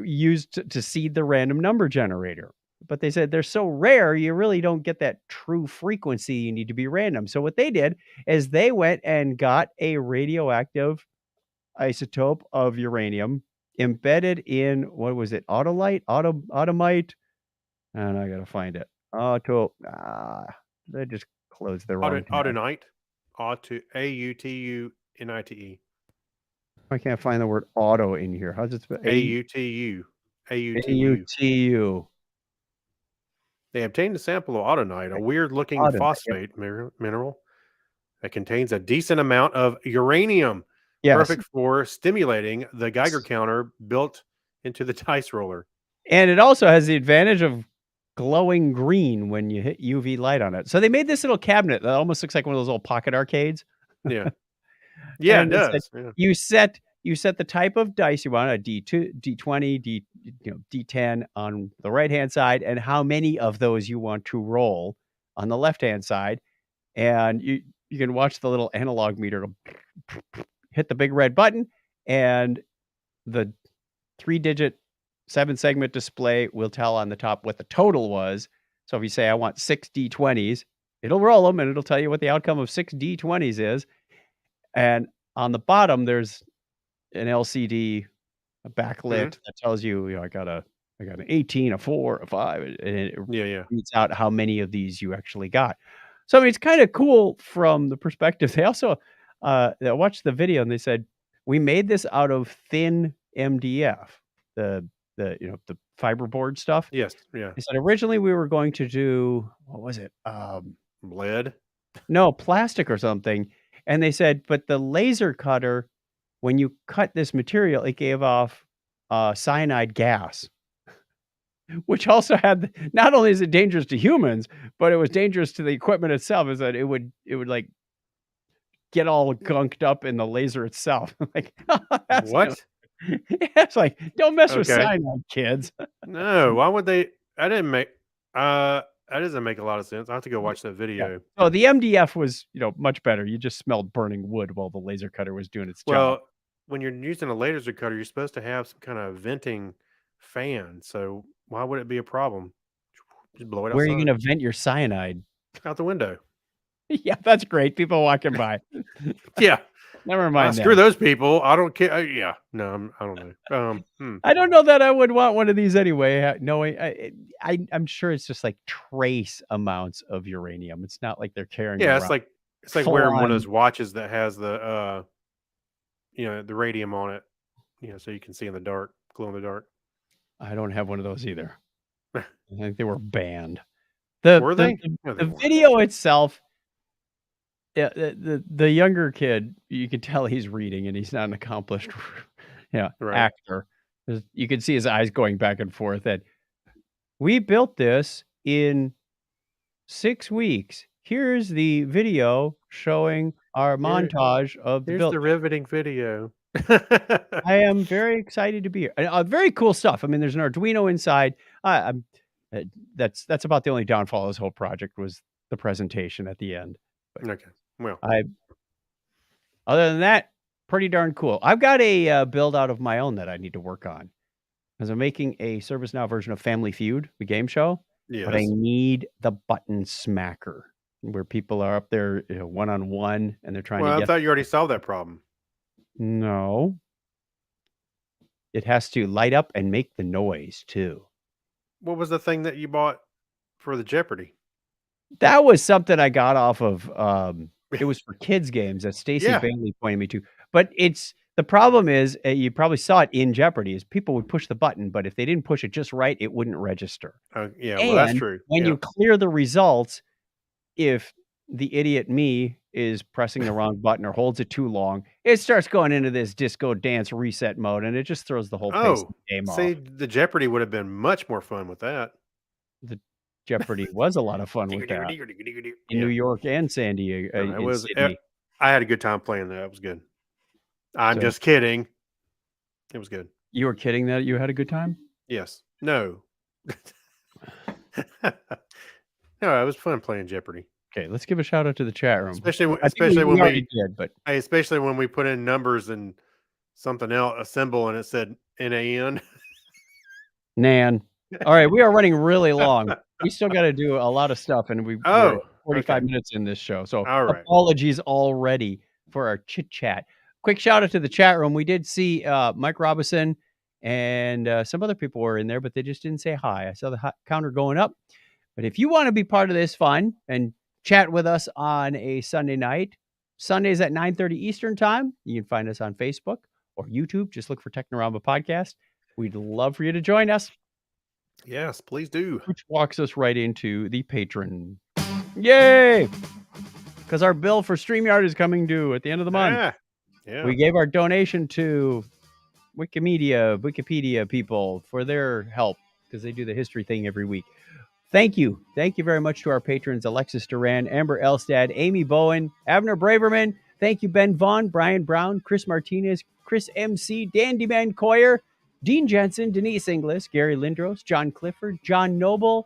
used to seed the random number generator. But they said they're so rare, you really don't get that true frequency. You need to be random. So what they did is they went and got a radioactive isotope of uranium embedded in, what was it? Autolite? Automite? And I got to find it. They just closed the wrong tab. Autunite. A-U-T-U-N-I-T-E. I can't find the word auto in here. How's it spelled? A-U-T-U. A-U-T-U. They obtained a sample of autunite, a weird-looking phosphate mineral that contains a decent amount of uranium, perfect for stimulating the Geiger counter built into the dice roller. And it also has the advantage of glowing green when you hit UV light on it. So they made this little cabinet that almost looks like one of those old pocket arcades. Yeah. Yeah, it does. You set the type of dice you want, a D2, D20, D10 on the right-hand side, and how many of those you want to roll on the left-hand side. And you can watch the little analog meter hit the big red button, and the 3-digit 7-segment display will tell on the top what the total was. So if you say, I want 6 D20s, it'll roll them, and it'll tell you what the outcome of 6 D20s is. And on the bottom, there's an LCD backlit that tells you, I got an 18, a 4, a 5, and it reads out how many of these you actually got. So I mean, it's kind of cool from the perspective. They also they watched the video and they said, we made this out of thin MDF, the fiberboard stuff. Yes. Yeah. They said originally we were going to do, what was it? Lead. No, plastic or something. And they said, but the laser cutter, when you cut this material, it gave off cyanide gas, which also had, not only is it dangerous to humans, but it was dangerous to the equipment itself, is that it would like get all gunked up in the laser itself. Like, that's What? it's like, don't mess with Okay. cyanide, kids. No, why would they? I didn't make. That doesn't make a lot of sense. I have to go watch that video. So the MDF was, much better. You just smelled burning wood while the laser cutter was doing its job. Well, when you're using a laser cutter, you're supposed to have some kind of venting fan. So why would it be a problem? Just blow it Where are you outside. going to vent your cyanide? Out the window. Yeah, that's great. People walking by. Yeah. Never mind. Screw those people. I don't care. Yeah. No, I don't know. I don't know that I would want one of these anyway. Knowing I'm sure it's just like trace amounts of uranium. It's not like they're carrying. Yeah, around it's like wearing one of full-on- those watches that has the the radium on it. So you can see in the dark, glow in the dark. I don't have one of those either. I think they were banned. Were they? No, they The weren't. video itself. Yeah, the younger kid, you can tell he's reading and he's not an accomplished Right. actor. You can see his eyes going back and forth. That we built this in 6 weeks. Here's the video showing our montage of the Here's build. the riveting video. I am very excited to be here. Very cool stuff. I mean, there's an Arduino inside. That's about the only downfall of this whole project was the presentation at the end. Okay. Well, Other than that, pretty darn cool. I've got a build out of my own that I need to work on because I'm making a ServiceNow version of Family Feud, the game show. But I yes. need the button smacker where people are up there one-on-one and they're trying Well, to I get. thought you already solved that problem. No. It has to light up and make the noise too. What was the thing that you bought for the Jeopardy? That was something I got off of it was for kids games that Stacey Yeah. Bailey pointed me to. But the problem is you probably saw it in Jeopardy is people would push the button, but if they didn't push it just right, it wouldn't register. Yeah, well, that's And true. when Yeah. you clear the results, if the idiot me is pressing the wrong button or holds it too long, it starts going into this disco dance reset mode, and it just throws the whole pace of the game see, off. the Jeopardy would have been much more fun with that. The Jeopardy was a lot of fun with that in New York and San Diego. It was. Sydney. I had a good time playing that. It was good. I'm So- just kidding. It was good. You were kidding that you had a good time? Yes. No. No, it was fun playing Jeopardy. Okay, let's give a shout out to the chat room. Especially when we already we did, but especially when we put in numbers and something else, a symbol, and it said NAN. Nan. All right, we are running really long. We still got to do a lot of stuff, and we're 45 minutes in this show. So All right. apologies already for our chit chat. Quick shout out to the chat room. We did see Mike Robinson and some other people were in there, but they just didn't say hi. I saw the counter going up. But if you want to be part of this fun and chat with us on a Sunday night, Sundays at 9:30 Eastern time, you can find us on Facebook or YouTube. Just look for Technorama Podcast. We'd love for you to join us. Yes, please do. Which walks us right into the patron. Yay! Because our bill for StreamYard is coming due at the end of the month. Yeah. We gave our donation to Wikipedia people for their help because they do the history thing every week. Thank you. Thank you very much to our patrons, Alexis Duran, Amber Elstad, Amy Bowen, Abner Braverman. Thank you, Ben Vaughn, Brian Brown, Chris Martinez, Chris MC, Dandy Man Coyer, Dean Jensen, Denise Inglis, Gary Lindros, John Clifford, John Noble,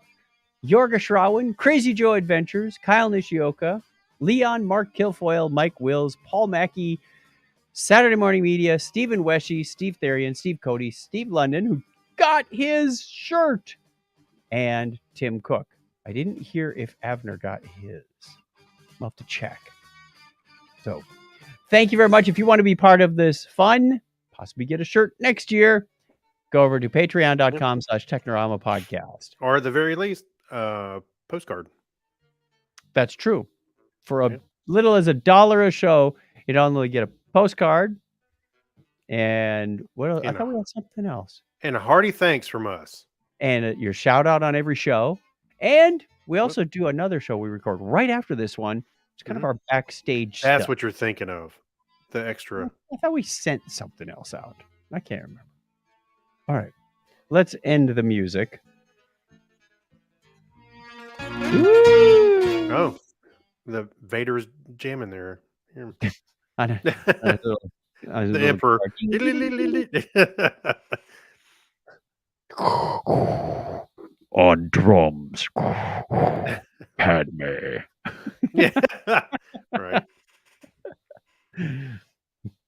Yorga Shrawan, Crazy Joe Adventures, Kyle Nishioka, Leon, Mark Kilfoyle, Mike Wills, Paul Mackey, Saturday Morning Media, Stephen Weshy, Steve Therian, Steve Cody, Steve London, who got his shirt, and Tim Cook. I didn't hear if Avner got his. I'll have to check. So, thank you very much. If you want to be part of this fun, possibly get a shirt next year, go over to patreon.com/Technorama Podcast. Or at the very least, postcard. That's true. For a little as $1 a show, you don't only get a postcard. And what else? I thought we had something else. And a hearty thanks from us. and your shout out on every show. And we also do another show we record right after this one. It's kind of our backstage That's stuff. what you're thinking of. The extra. I thought we sent something else out. I can't remember. All right. Let's end the music. Woo! Oh, the Vader's jamming there. Here. The Emperor. On drums, Padme. Yeah. Right.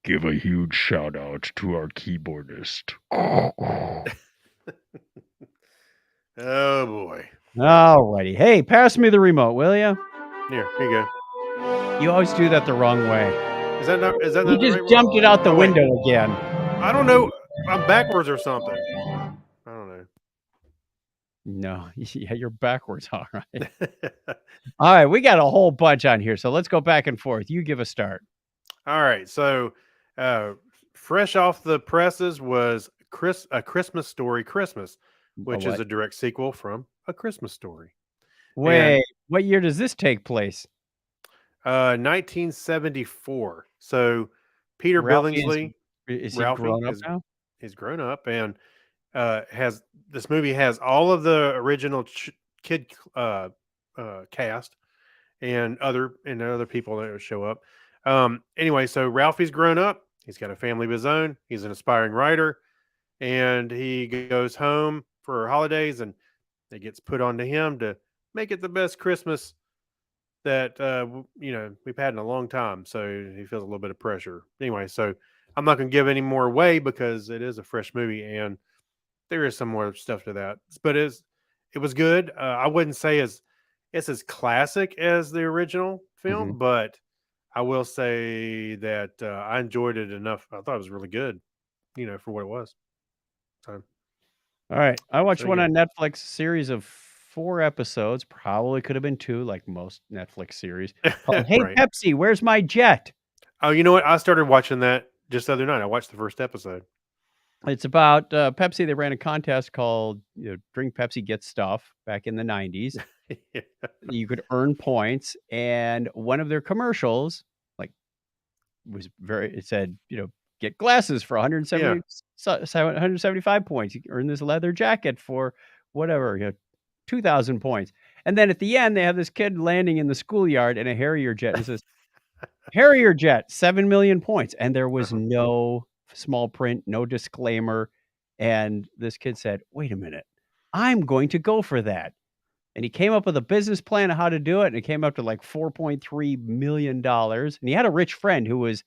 Give a huge shout out to our keyboardist. Oh boy. All righty. Hey, pass me the remote, will you? Here you go. You always do that the wrong way. Is that not? Is that You not the just right jumped one? it out the Oh, wait. window again. I don't know. I'm backwards or something. I don't know. No, yeah, you're backwards. All right. All right, we got a whole bunch on here, so let's go back and forth. You give a start. All right. So, fresh off the presses was A Christmas Story Christmas, which is a direct sequel from A Christmas Story. Wait, what year does this take place? 1974. So, Peter Ralphie Billingsley, is he Ralphie grown up now? He's grown up and this movie has all of the original kid cast and other people that show up. Anyway, so Ralphie's grown up. He's got a family of his own. He's an aspiring writer, and he goes home for holidays, and it gets put onto him to make it the best Christmas that we've had in a long time. So he feels a little bit of pressure. Anyway, so I'm not going to give any more away because it is a fresh movie and there is some more stuff to that. But it was good. I wouldn't say it's as classic as the original film, but I will say that I enjoyed it enough. I thought it was really good, for what it was. So, all right, I watched one on Netflix, series of 4 episodes. Probably could have been 2, like most Netflix series. Called, hey, right. Pepsi, where's my jet? Oh, you know what? I started watching that just the other night. I watched the first episode. It's about Pepsi. They ran a contest called Drink Pepsi, Get Stuff back in the 90s. Yeah. You could earn points, and one of their commercials it said, get glasses for 175 points. You can earn this leather jacket for whatever, 2,000 points. And then at the end, they have this kid landing in the schoolyard in a Harrier jet. It says, Harrier jet, 7 million points. And there was no small print, no disclaimer. And this kid said, wait a minute, I'm going to go for that. And he came up with a business plan of how to do it. And it came up to like $4.3 million. And he had a rich friend who was,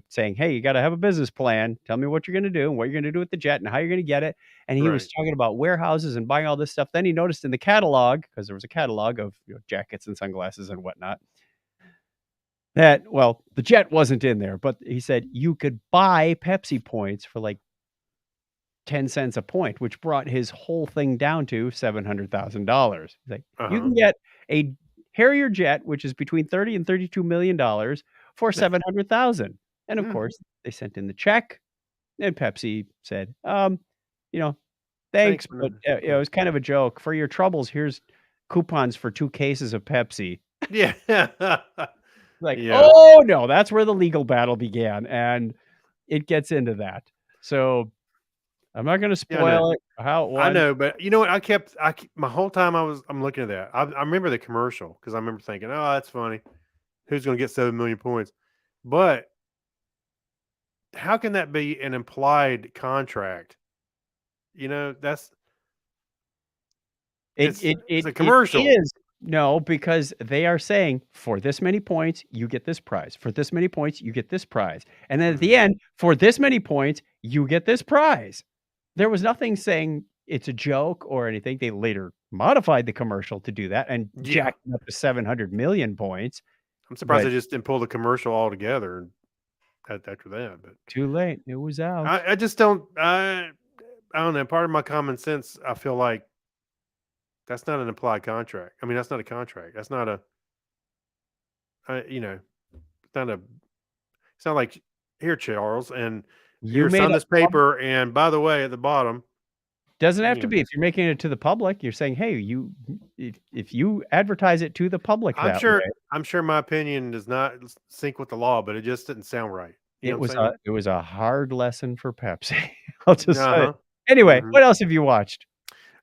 saying, hey, you got to have a business plan. Tell me what you're going to do and what you're going to do with the jet and how you're going to get it. And he was talking about warehouses and buying all this stuff. Then he noticed in the catalog, because there was a catalog of jackets and sunglasses and whatnot, that, the jet wasn't in there. But he said you could buy Pepsi points for like 10 cents a point, which brought his whole thing down to $700,000. He's like, you can get a Harrier jet, which is between $30 and $32 million for $700,000. And of course, they sent in the check, and Pepsi said, thanks, but it was kind of a joke. For your troubles, here's coupons for 2 cases of Pepsi. Yeah. Oh no, that's where the legal battle began, and it gets into that. So I'm not going to spoil it. How it was. I know, but you know what? My whole time I'm looking at that. I remember the commercial because I remember thinking, oh, that's funny. Who's going to get 7 million points? But how can that be an implied contract? It's a commercial. It is. No, because they are saying for this many points, you get this prize. For this many points, you get this prize. And then at the end, for this many points, you get this prize. There was nothing saying it's a joke or anything. They later modified the commercial to do that and jacked it up to 700 million points. I'm surprised they just didn't pull the commercial all together after that. But too late. It was out. I just don't. I don't know. Part of my common sense, I feel like that's not an implied contract. I mean, that's not a contract. That's not it's not like, here, Charles, and you sign this paper. And by the way, at the bottom, Doesn't have to Yeah. be. If you're making it to the public, you're saying, "Hey, if you advertise it to the public I'm that way." sure. I'm sure my opinion does not sync with the law, but it just didn't sound right. You know what I'm saying? It was a hard lesson for Pepsi. I'll just say. Uh-huh. Anyway, Mhm. what else have you watched?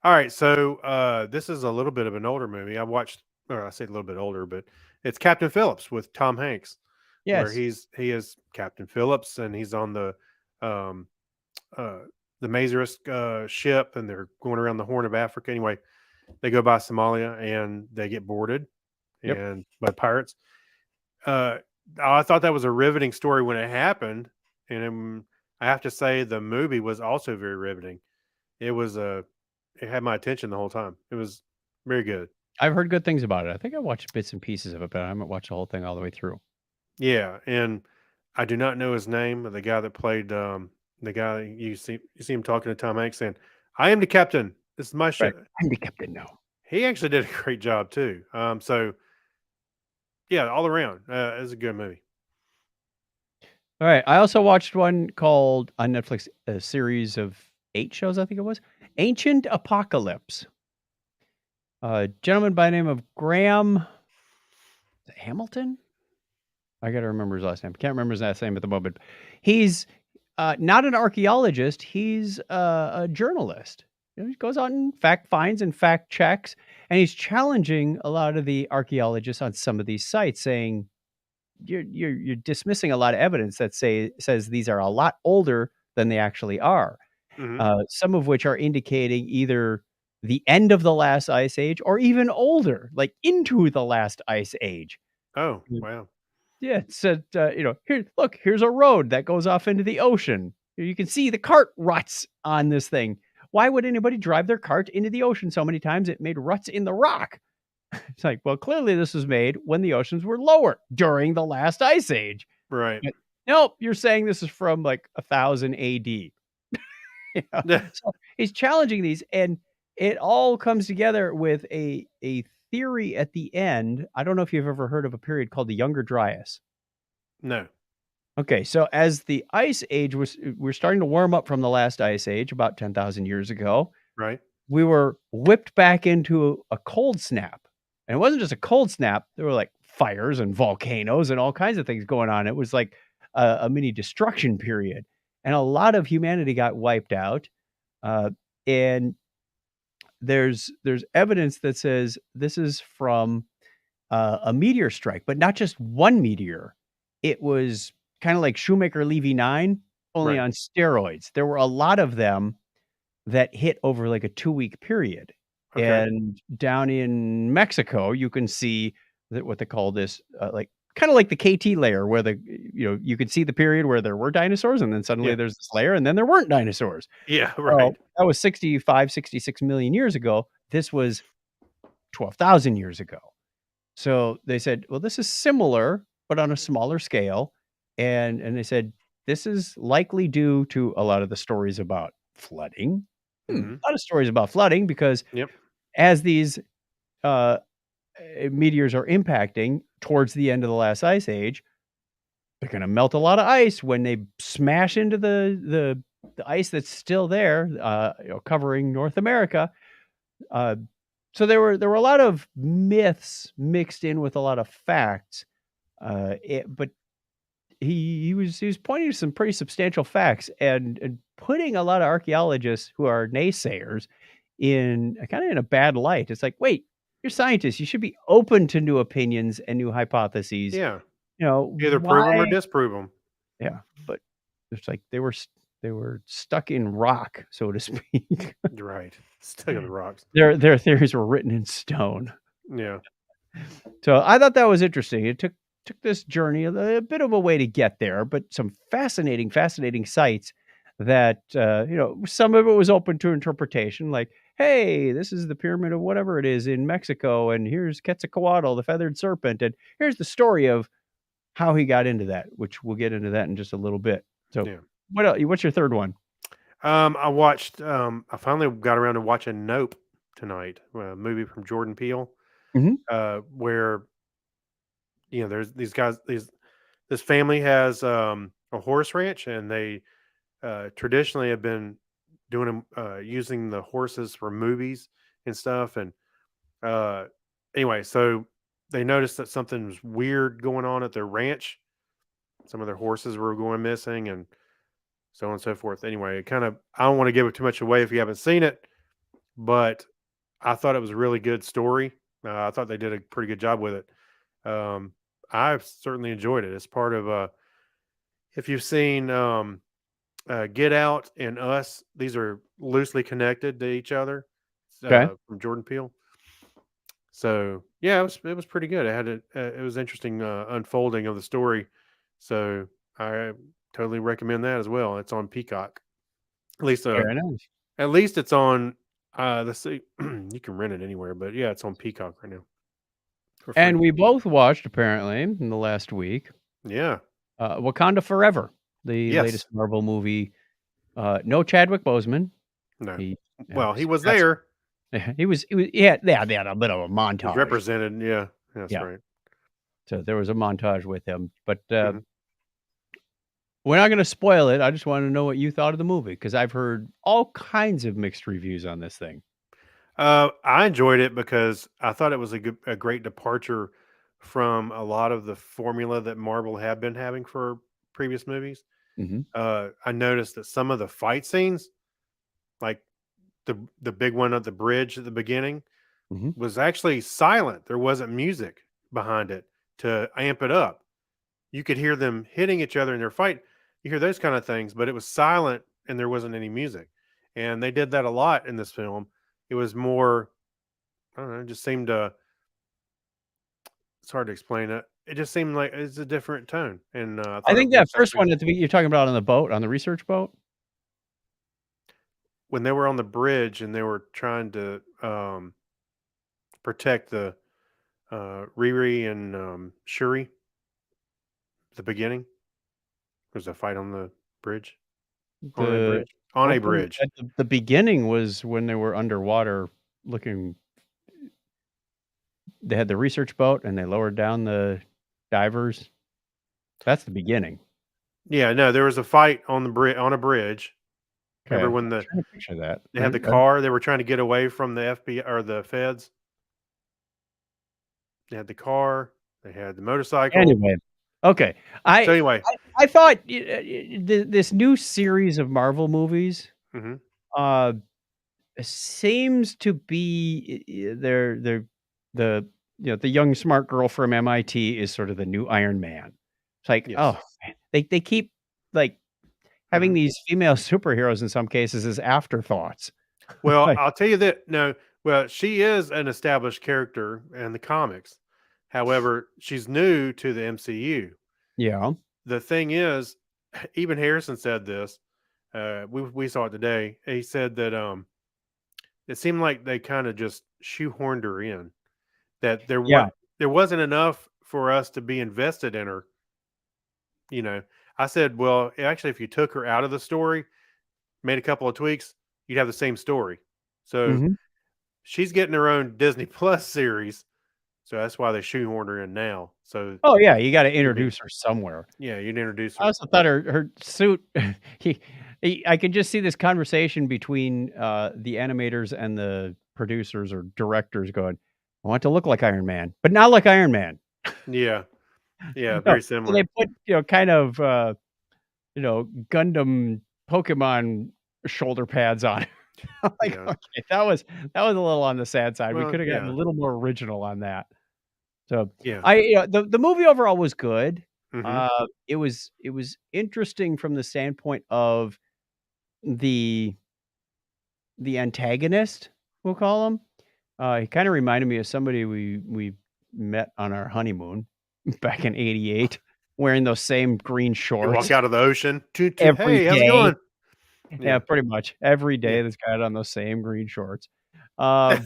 All right, so this is a little bit of an older movie. I watched, or I say a little bit older, but it's Captain Phillips with Tom Hanks, where Yes. he is Captain Phillips, and he's on um, uh, the Mazurus ship, and they're going around the Horn of Africa. Anyway, they go by Somalia, and they get boarded Yep. and by pirates. Uh, I thought that was a riveting story when it happened, and I have to say the movie was also very riveting. It was it had my attention the whole time. It was very good. I've heard good things about it. I think I watched bits and pieces of it, but I haven't watched the whole thing all the way through. Yeah, and I do not know his name, but the guy that played the guy you see him talking to Tom Hanks saying, "I am the captain. This is my Right. ship." I'm the captain now. He actually did a great job too. So yeah, all around, it was a good movie. All right. I also watched one called on Netflix, a series of 8 shows, I think it was. Ancient Apocalypse. A gentleman by the name of Graham Hamilton? I gotta remember his last name. Can't remember his last name at the moment. He's not an archaeologist. He's a journalist. You know, he goes out and fact finds and fact checks, and he's challenging a lot of the archaeologists on some of these sites, saying you're dismissing a lot of evidence that says these are a lot older than they actually are. Hmm. Some of which are indicating either the end of the last ice age or even older, like into the last ice age. Oh wow. Yeah, it said, here, look, here's a road that goes off into the ocean. You can see the cart ruts on this thing. Why would anybody drive their cart into the ocean so many times it made ruts in the rock? It's like, well, clearly this was made when the oceans were lower during the last ice age. Right. But nope, you're saying this is from like 1000 AD. Yeah. So he's challenging these, and it all comes together with a theory at the end. I don't know if you've ever heard of a period called the Younger Dryas. No. Okay, so as the ice age we're starting to warm up from the last ice age about 10,000 years ago, Right. we were whipped back into a cold snap. And it wasn't just a cold snap, there were like fires and volcanoes and all kinds of things going on. It was like a mini destruction period. And a lot of humanity got wiped out. Uh, and there's evidence that says this is from a meteor strike, but not just one meteor. It was kind of like Shoemaker Levy 9, only Right. on steroids. There were a lot of them that hit over like a 2-week period. Okay. And down in Mexico, you can see that what they call this, like kind of like the KT layer, where you could see the period where there were dinosaurs, and then suddenly Yeah. there's this layer, and then there weren't dinosaurs. Yeah. Well, Right. that was 65, 66 million years ago. This was 12,000 years ago. So they said, well, this is similar, but on a smaller scale. And they said, this is likely due to a lot of the stories about flooding. Hmm. A lot of stories about flooding because Yep. as these uh, meteors are impacting towards the end of the last ice age, they're going to melt a lot of ice when they smash into the ice that's still there, covering North America. Uh, so there were a lot of myths mixed in with a lot of facts, but he was pointing to some pretty substantial facts and putting a lot of archaeologists who are naysayers in kind of in a bad light. It's like, wait, you're scientists. You should be open to new opinions and new hypotheses. Yeah. You know Either prove them or why? disprove them. Yeah, but it's like they were stuck in rock, so to speak. Right. Stuck in the rocks. Their theories were written in stone. Yeah. So I thought that was interesting. It took this journey a bit of a way to get there, but some fascinating sites that some of it was open to interpretation. Like, hey, this is the pyramid of whatever it is in Mexico, and here's Quetzalcoatl, the feathered serpent, and here's the story of how he got into that, which we'll get into that in just a little bit. So, Yeah. what else? What's your third one? I watched. I finally got around to watching Nope tonight, a movie from Jordan Peele, Mhm. where there's these guys. This family has a horse ranch, and they traditionally have been doing them, using the horses for movies and stuff. And uh, anyway, so they noticed that something was weird going on at their ranch. Some of their horses were going missing, and so on and so forth. Anyway, it kind of, I don't want to give it too much away if you haven't seen it, but I thought it was a really good story. I thought they did a pretty good job with it. Um, I've certainly enjoyed it. It's part of, if you've seen Get Out and Us, these are loosely connected to each other, Okay. from Jordan Peele. So yeah, it was pretty good. It was interesting unfolding of the story. So I totally recommend that as well. It's on Peacock. At least Very nice. at least it's on let's see, you can rent it anywhere, but yeah, it's on Peacock right now for free. And we both watched, apparently, in the last week, Yeah. Wakanda Forever, the Yes. latest Marvel movie. No Chadwick Boseman. No. He, Well, he so was that's- there. He was. Yeah, they had a bit of a He was montage. represented. Yeah. That's Yeah. right. So there was a montage with him, but Mhm. we're not going to spoil it. I just want to know what you thought of the movie because I've heard all kinds of mixed reviews on this thing. I enjoyed it because I thought it was a great departure from a lot of the formula that Marvel had been having for previous movies. Mhm. I noticed that some of the fight scenes, like the big one at the bridge at the beginning, Mhm. was actually silent. There wasn't music behind it to amp it up. You could hear them hitting each other in their fight. You hear those kind of things, but it was silent and there wasn't any music. And they did that a lot in this film. It was more, I don't know, it just seemed to, it's hard to explain it. It just seemed like it's a different tone. And I I thought think it that worked out first pretty one you're talking about on the boat, on the research boat. when they were on the bridge and they were trying to protect the Riri and Shuri. The beginning, there's a fight on the bridge, on a The bridge, on a open bridge. at the beginning was when they were underwater looking. They had the research boat and they lowered down the divers. That's the beginning. Yeah, no, there was a fight on the bridge, on a bridge. Remember Okay, when I'm trying to picture that. they had the car? They were trying to get away from the FBI or the feds. They had the car. They had the motorcycle. Anyway, okay. So anyway, I thought this new series of Marvel movies mhm, uh, seems to be they're the the young smart girl from MIT is sort of the new Iron Man. It's like, yes, oh, man, they keep like having mhm. these female superheroes in some cases as afterthoughts. Well, Like, I'll tell you that no, well, she is an established character in the comics. However, she's new to the MCU. yeah, The thing is, even Harrison said this. We saw it today. He said that it seemed like they kind of just shoehorned her in. That yeah. there wasn't enough for us to be invested in her. You know, I said, well, actually, if you took her out of the story, made a couple of tweaks, you'd have the same story. So Mhm. she's getting her own Disney Plus series. So that's why they shoehorned her in now. So Oh yeah, you got to you'd be, introduce her somewhere. yeah, you'd introduce I her. also thought her suit. he, I could just see this conversation between the animators and the producers or directors going, "I want to look like Iron Man, but not like Iron Man." Yeah, yeah, No, very so they similar. put kind of Gundam Pokemon shoulder pads on. I'm like, Yeah. okay, that was a little on the sad side. We Well, could have gotten a yeah, little more original on that. So yeah. the movie overall was good. Hmm. It was interesting from the standpoint of the antagonist, we'll call him. He kinda reminded me of somebody we met on our honeymoon back in '88 wearing those same green You walk shorts out of the ocean. every Hey, how's it day. going? Yeah, Yeah. pretty much. Every Yeah. day this guy had on those same green shorts. Uh,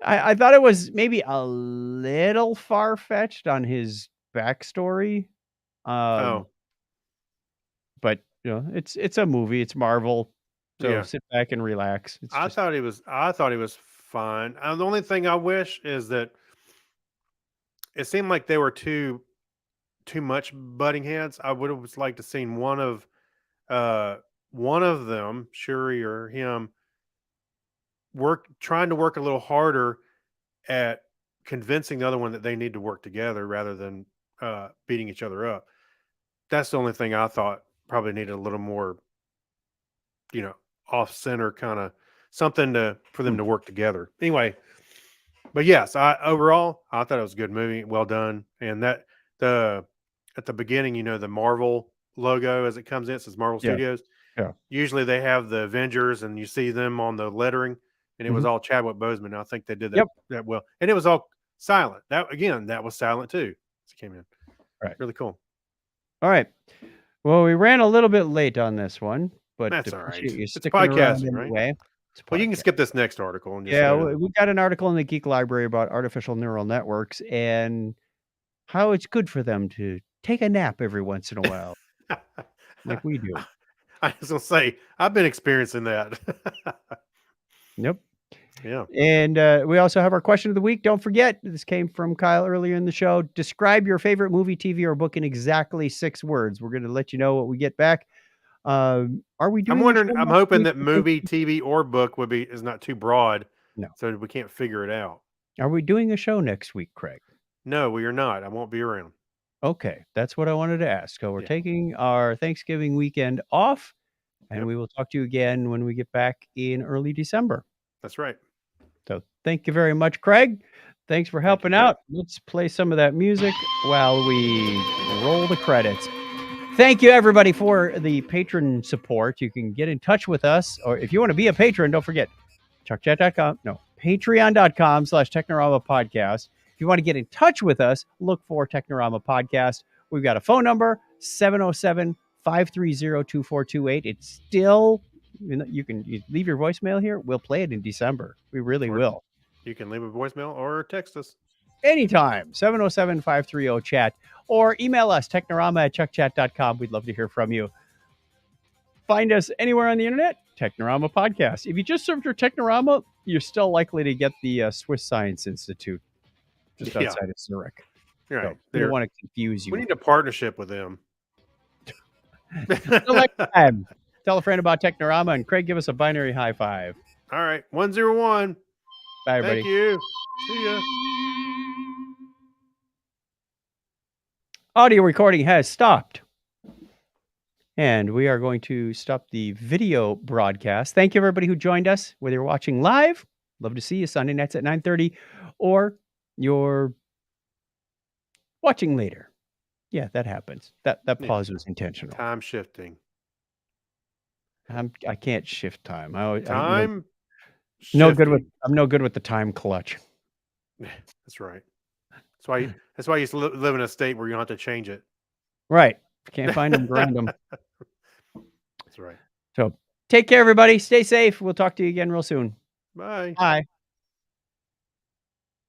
I thought it was maybe a little far-fetched on his backstory, um, Oh, but, it's a movie, it's Marvel, so yeah. sit back and relax. It's just I thought he was fine. The only thing I wish is that it seemed like they were too much butting heads. I would have liked to seen one of uh one of them, Shuri or him, trying to work a little harder at convincing the other one that they need to work together rather than beating each other up. That's the only thing I thought probably needed a little more, off center kind of something for them to work together. Anyway, but yes, overall I thought it was a good movie, well done, and that the at the beginning, the Marvel logo as it comes in, it says Marvel Yeah. Studios. Yeah. Usually they have the Avengers, and you see them on the lettering, and it was all Chadwick Boseman. I think they did that Yep. that well, and it was all silent. That was silent too. It came in Right. really cool. All right. Well, we ran a little bit late on this one, but That's all right. appreciate you It's sticking around podcasting, right? anyway. It's Well, you can podcast. skip this next article and just Yeah, go to we got an article in the Geek Library about artificial neural networks and how it's good for them to take a nap every once in a while, like we do. I was gonna say I've been experiencing that. Yep. Yeah. And we also have our question of the week. Don't forget, this came from Kyle earlier in the show. Describe your favorite movie, TV, or book in exactly 6 words. We're going to let you know what we get back. Are we doing? I'm wondering. a show I'm next hoping week? that movie, TV, or book is not too broad. No. So we can't figure it out. Are we doing a show next week, Craig? No, we are not. I won't be around. Okay, that's what I wanted to ask. So we're Yeah. taking our Thanksgiving weekend off, and Yep. we will talk to you again when we get back in early December. That's right. So thank you very much, Craig. Thanks for helping out. Let's play some of that music while we roll the credits. Thank you, everybody, for the patron support. You can get in touch with us, or if you want to be a patron, don't forget, patreon.com/Technorama Podcast. If you want to get in touch with us, look for Technorama Podcast. We've got a phone number, 707-530-2428. It's still, you leave your voicemail here. We'll play it in December. We really will. You can leave a voicemail or text us. Anytime, 707-530-CHAT, or email us, technorama@chuckchat.com. We'd love to hear from you. Find us anywhere on the internet, Technorama Podcast. If you just search for Technorama, you're still likely to get the Swiss Science Institute just outside of Zurich. Right. So we don't want to confuse you. We need a partnership with them. Until next time, tell a friend about Technorama, and Craig, give us a binary high five. All right. 101. Bye, everybody. Thank you. See ya. Audio recording has stopped. And we are going to stop the video broadcast. Thank you, everybody who joined us, whether you're watching live. Love to see you Sunday nights at 9:30, or you're watching later. Yeah, that happens. That pause was intentional. Time shifting. I can't shift time. Time. I'm no good with the time clutch. That's right. That's why you live in a state where you don't have to change it. Right. If you can't find them, grind them. That's right. So take care, everybody. Stay safe. We'll talk to you again real soon. Bye. Bye.